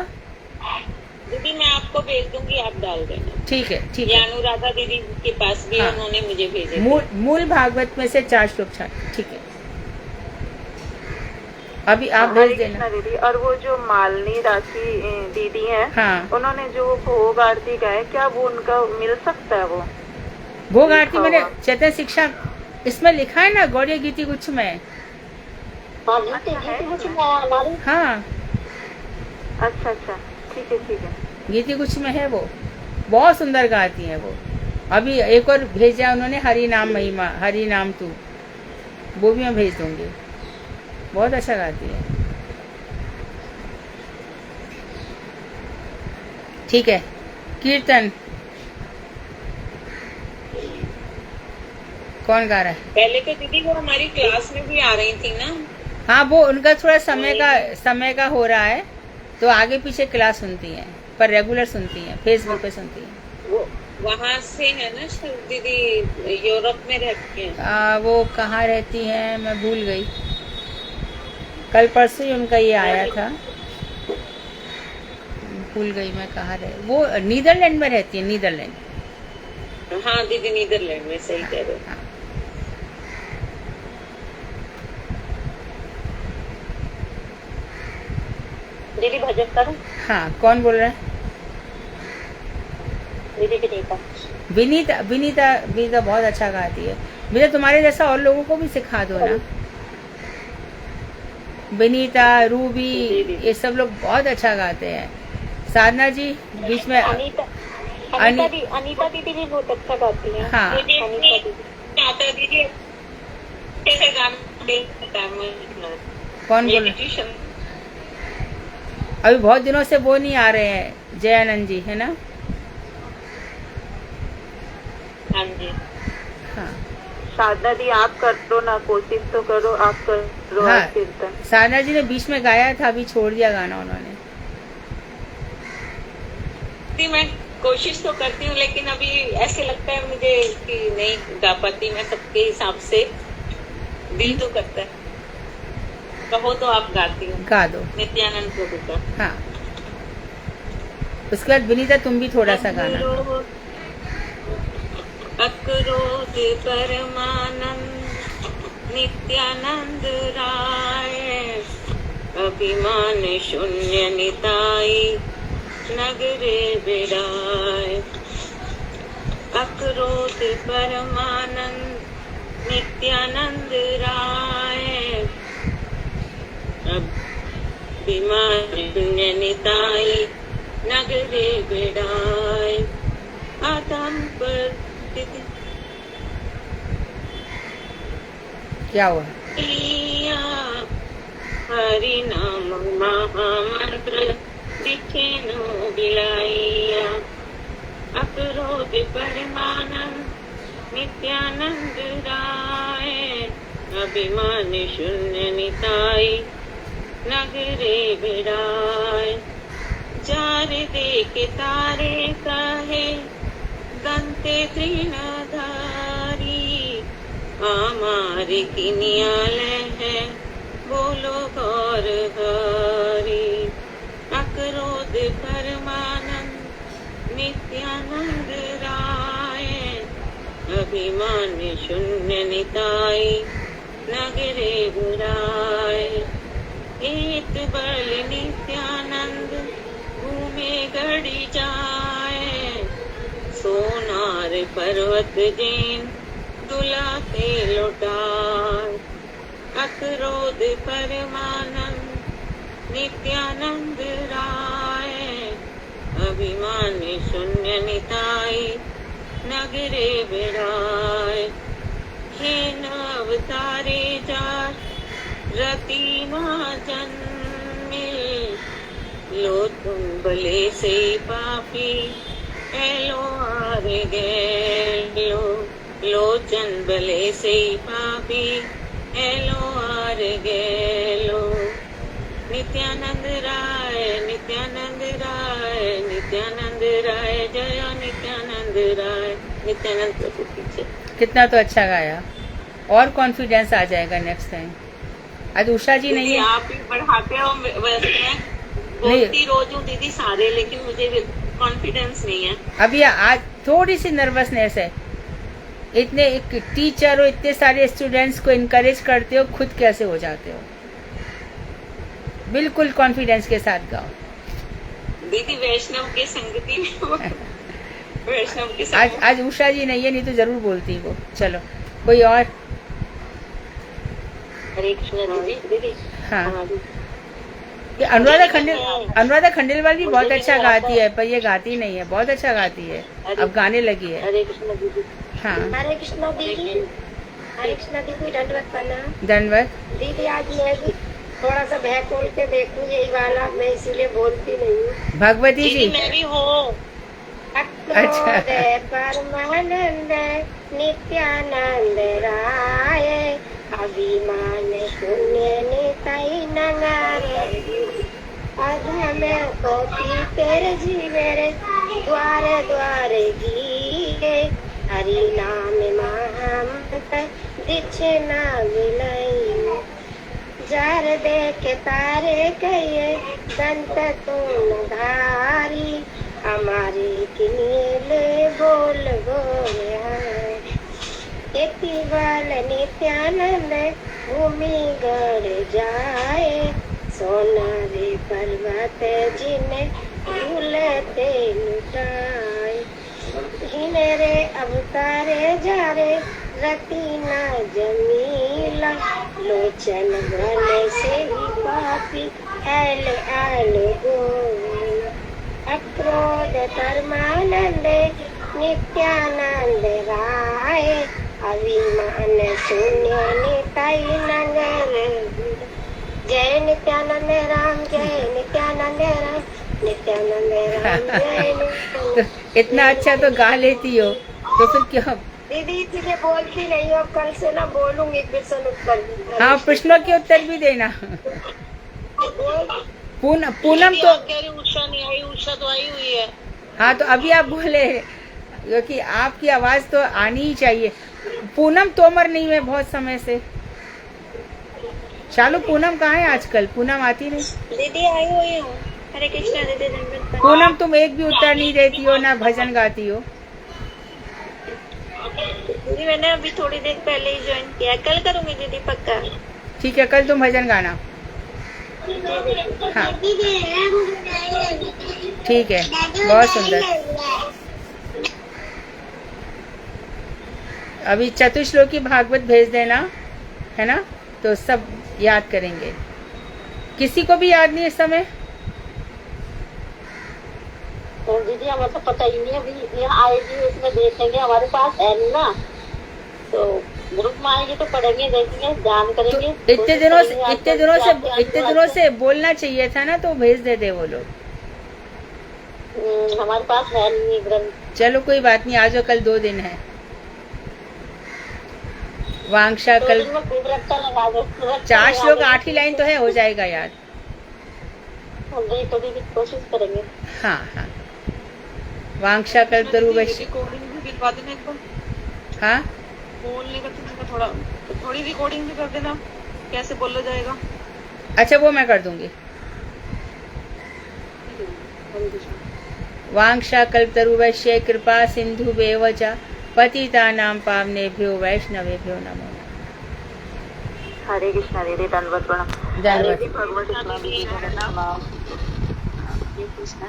Speaker 4: दीदी मैं आपको भेज दूंगी, आप डाल देना।
Speaker 1: ठीक है ठीक
Speaker 4: ये
Speaker 1: है।
Speaker 4: अनुराधा दीदी के पास भी
Speaker 1: हाँ।
Speaker 4: उन्होंने मुझे भेजे।
Speaker 1: मूल भागवत में से 4 श्लोक छाट, ठीक है, अभी आप भेज देना
Speaker 5: दीदी। और वो जो मालनी राशि दीदी है,
Speaker 1: हाँ।
Speaker 5: उन्होंने जो भोग आरती गाए, क्या वो उनका मिल सकता है? वो
Speaker 1: भोग आरती मैंने चैतन्य शिक्षा इसमें लिखा है ना, गौड़ीय गीति गुच्छ में।
Speaker 3: हाँ
Speaker 5: अच्छा अच्छा, ठीक है।
Speaker 1: गीति गुच्छ में है वो, बहुत सुंदर गाती है वो। अभी एक और भेजा उन्होंने, हरि नाम महिमा, हरि नाम तू, वो भी मैं भेज दूंगी, बहुत अच्छा गाती है। ठीक है, कीर्तन कौन गा रहा है?
Speaker 4: पहले तो दीदी वो हमारी क्लास में भी आ रही थी ना।
Speaker 1: हाँ, वो उनका थोड़ा समय का हो रहा है, तो आगे पीछे क्लास सुनती हैं, पर रेगुलर सुनती हैं, फेसबुक पे सुनती हैं।
Speaker 4: वो वहाँ से है ना दीदी, यूरोप में रहती हैं।
Speaker 1: वो कहाँ रहती हैं मैं भूल गई, कल परसों ही उनका ये आया था, भूल गई मैं कहाँ रहे। वो नीदरलैंड में रहती है, नीदरलैंड।
Speaker 4: हाँ दीदी नीदरलैंड में, सही कह रहे हो।
Speaker 1: हाँ।
Speaker 3: दीदी भजन करूं?
Speaker 1: हाँ, कौन बोल रहा है?
Speaker 3: दीदी विनीता।
Speaker 1: विनीता बहुत अच्छा गाती है। मुझे तुम्हारे जैसा और लोगों को भी सिखा दो ना। विनीता, रूबी, ये सब लोग बहुत अच्छा गाते हैं। साधना जी बीच में,
Speaker 3: अनीता दीदी भी बहुत अच्छा गाती है।
Speaker 1: हाँ।
Speaker 4: आता दीदी कैसे गाना
Speaker 1: कौन बोल रहा है? अभी बहुत दिनों से वो नहीं आ रहे हैं, जयानंद जी, है ना?
Speaker 4: हाँ जी।
Speaker 1: हाँ
Speaker 5: साधना दी, आप कर दो ना, कोशिश तो करो, आप करो।
Speaker 1: हाँ,
Speaker 5: कीर्तन
Speaker 1: साधना जी ने बीच में गाया था, अभी छोड़ दिया गाना उन्होंने।
Speaker 4: मैं कोशिश तो करती हूँ, लेकिन अभी ऐसे लगता है मुझे कि नहीं गा पाती मैं सबके हिसाब से। दिल तो करता है, कहो तो आप गाती हो।
Speaker 1: गा दो।
Speaker 4: नित्यानंद प्रभु का।
Speaker 1: हाँ, उसके बाद विनीता तुम भी थोड़ा सा गाना।
Speaker 4: अक्रोध परमानंद नित्यानंद राय, अभिमान शून्य निताई नगरे बिराय। अक्रोध परमानंद नित्यानंद राय, अभिमान शून्य निताई नगरे बिराय। आदम पर
Speaker 1: क्या हुआ?
Speaker 4: हरि नाम महामंत्र दिखे नो बिलाइया। अक्रोध परमानंद नित्यानंद राय, अभिमान शून्य निताई नगरे बिराय जार देख तारे कहे दंते तृणधारी हमारे किनियाले है बोलो गौर हरी अक्रोध परमानंद नित्यानंद राय अभिमान शून्य निताई नगरे बुराय एक बल नित्यानंद घूमे गड़ी जाए सोनार पर्वत जैन दुलाते लौटाए अक्रोध परमानंद नित्यानंद राय अभिमान शून्य निताई नगरे बिराय हे अवतारे जार रति माँ जन्मिल लो तुम भले से पापी एलो आर गेलो लोचन भले से पापी एलो आर गेलो नित्यानंद राय नित्यानंद राय नित्यानंद राय जय नित्यानंद राय नित्यानंद प्रभु की जय।
Speaker 1: कितना तो अच्छा गाया, और कॉन्फिडेंस आ जाएगा नेक्स्ट टाइम। आज उषा जी नहीं
Speaker 4: दीदी
Speaker 1: है।
Speaker 4: आप ही बढ़ाते हो, वैसे मैं बोलती रोज हूँ दीदी सारे, लेकिन मुझे कॉन्फिडेंस नहीं है
Speaker 1: अभी आज थोड़ी सी नर्वसनेस है। इतने एक टीचर हो, इतने सारे स्टूडेंट्स को इनकरेज करते हो, खुद कैसे हो जाते हो। बिल्कुल कॉन्फिडेंस के साथ गाओ
Speaker 4: दीदी। वैष्णव के संगति में वैष्णव के
Speaker 1: आज
Speaker 4: संग
Speaker 1: आज उषा जी नहीं है, नहीं तो जरूर बोलती वो। चलो कोई और।
Speaker 3: हरे कृष्ण दीदी।
Speaker 1: हाँ, ये अनुराधा खंडेलवाल भी बहुत अच्छा गाती है, पर ये गाती नहीं है, बहुत अच्छा गाती है, अब गाने लगी है।
Speaker 3: हरे कृष्ण दीदी।
Speaker 1: हाँ
Speaker 6: हरे कृष्णा दीदी। हरे कृष्णा दीदी, दंडवत प्रणाम
Speaker 1: दंडवत।
Speaker 6: दीदी। आज मैं भी थोड़ा सा भय खोल के देखूं यही वाला, मैं इसीलिए बोलती नहीं हूँ।
Speaker 1: भगवती
Speaker 4: दीदी
Speaker 1: जी।
Speaker 4: मैं भी हूँ।
Speaker 1: अच्छा।
Speaker 6: परमानंद नित्यानंद राय अभिमान शून्य निताई नगारे अधम कोटि तेरे जी मेरे द्वारे द्वारे गीए हरि नाम महामंत दीक्षे ना विलई जार देख तारे कहिए दंत तून धारी हमारे किनियले बोल गोया इति बल नित्यानंद भूमि गढ़ जाए सोनारे पर्वत जिने झूलते लुटाए हिने रे अवतारे जारे रतीना जमीला लोचन भले से ही पापी ऐल ऐल गोविंद अक्रोध परमानंद नित्यानंद राय अभिमान शून्य निताई नगर जय नित्यानंद राम जय नित्यानंद राम नित्यानंद राम जय नित्यानंद।
Speaker 1: इतना अच्छा तो गा लेती हो, तो फिर क्यों।
Speaker 6: दीदी इसलिए बोलती नहीं हो, कल से ना बोलूंगी प्रश्न उत्तर।
Speaker 1: हाँ, प्रश्नों के उत्तर भी देना। पूनम तो
Speaker 4: उषा नहीं आई, उषा तो आई हुई है।
Speaker 1: हाँ, तो अभी आप बोले क्योंकि आपकी आवाज तो आनी ही चाहिए। पूनम तोमर नहीं है बहुत समय से। चालू पूनम कहाँ है आजकल? पूनम आती नहीं।
Speaker 6: दीदी आई हुई हूँ। हरे कृष्णा दीदी धन्यवाद।
Speaker 1: पूनम तुम एक भी उत्तर नहीं देती हो, ना भजन गाती हो।
Speaker 6: दीदी मैंने अभी थोड़ी देर पहले ही ज्वाइन किया, कल करूंगी दीदी पक्का।
Speaker 1: ठीक है, कल तुम भजन गाना। हाँ ठीक है, बहुत सुंदर। अभी चतुश्लोकी भागवत भेज देना, है ना, तो सब याद करेंगे। किसी को भी याद नहीं इस समय?
Speaker 3: तो दीदी हमें तो पता ही नहीं, अभी यहाँ आएगी उसमें देखेंगे, हमारे पास है नहीं ना, तो ग्रुप में आएंगे तो पढ़ेंगे, देखेंगे, ध्यान करेंगे।
Speaker 1: तो इतने दिनों से बोलना चाहिए था ना, तो भेज देते वो लोग।
Speaker 3: हमारे पास है नहीं ग्रंथ।
Speaker 1: चलो कोई बात नहीं, आज और कल 2 दिन है। वांछा
Speaker 3: दो
Speaker 1: कल्प
Speaker 3: दिन में खूब रट्टा लगा दो, रट्टा
Speaker 1: 4
Speaker 3: लगा
Speaker 1: श्लोक
Speaker 3: दो।
Speaker 1: 8 ही लाइन तो है, हो जाएगा याद।
Speaker 3: हम भी तो भी कोशिश करेंगे।
Speaker 1: हाँ हाँ। वांछा कल्पतरुभ्यश्च।
Speaker 2: रिकॉर्डिंग भी दिलवा देना एक बार,
Speaker 1: हाँ
Speaker 2: बोलने का थोड़ा थोड़ी रिकॉर्डिंग भी कर देना, कैसे बोला जाएगा।
Speaker 1: अच्छा, वो मैं कर दूंगी।
Speaker 2: हरे कृष्ण।
Speaker 1: वांछा कल्पतरुभ्यश्च कृपा सिन्धुभ्येव च पतितानां पावनेभ्यो वैष्णवेभ्यो नमो नमः।
Speaker 5: हरे कृष्णा दीदी, दंडवत प्रणाम।
Speaker 1: धन्यवाद।
Speaker 5: भगवत कृष्ण दीदी,
Speaker 3: कृष्ण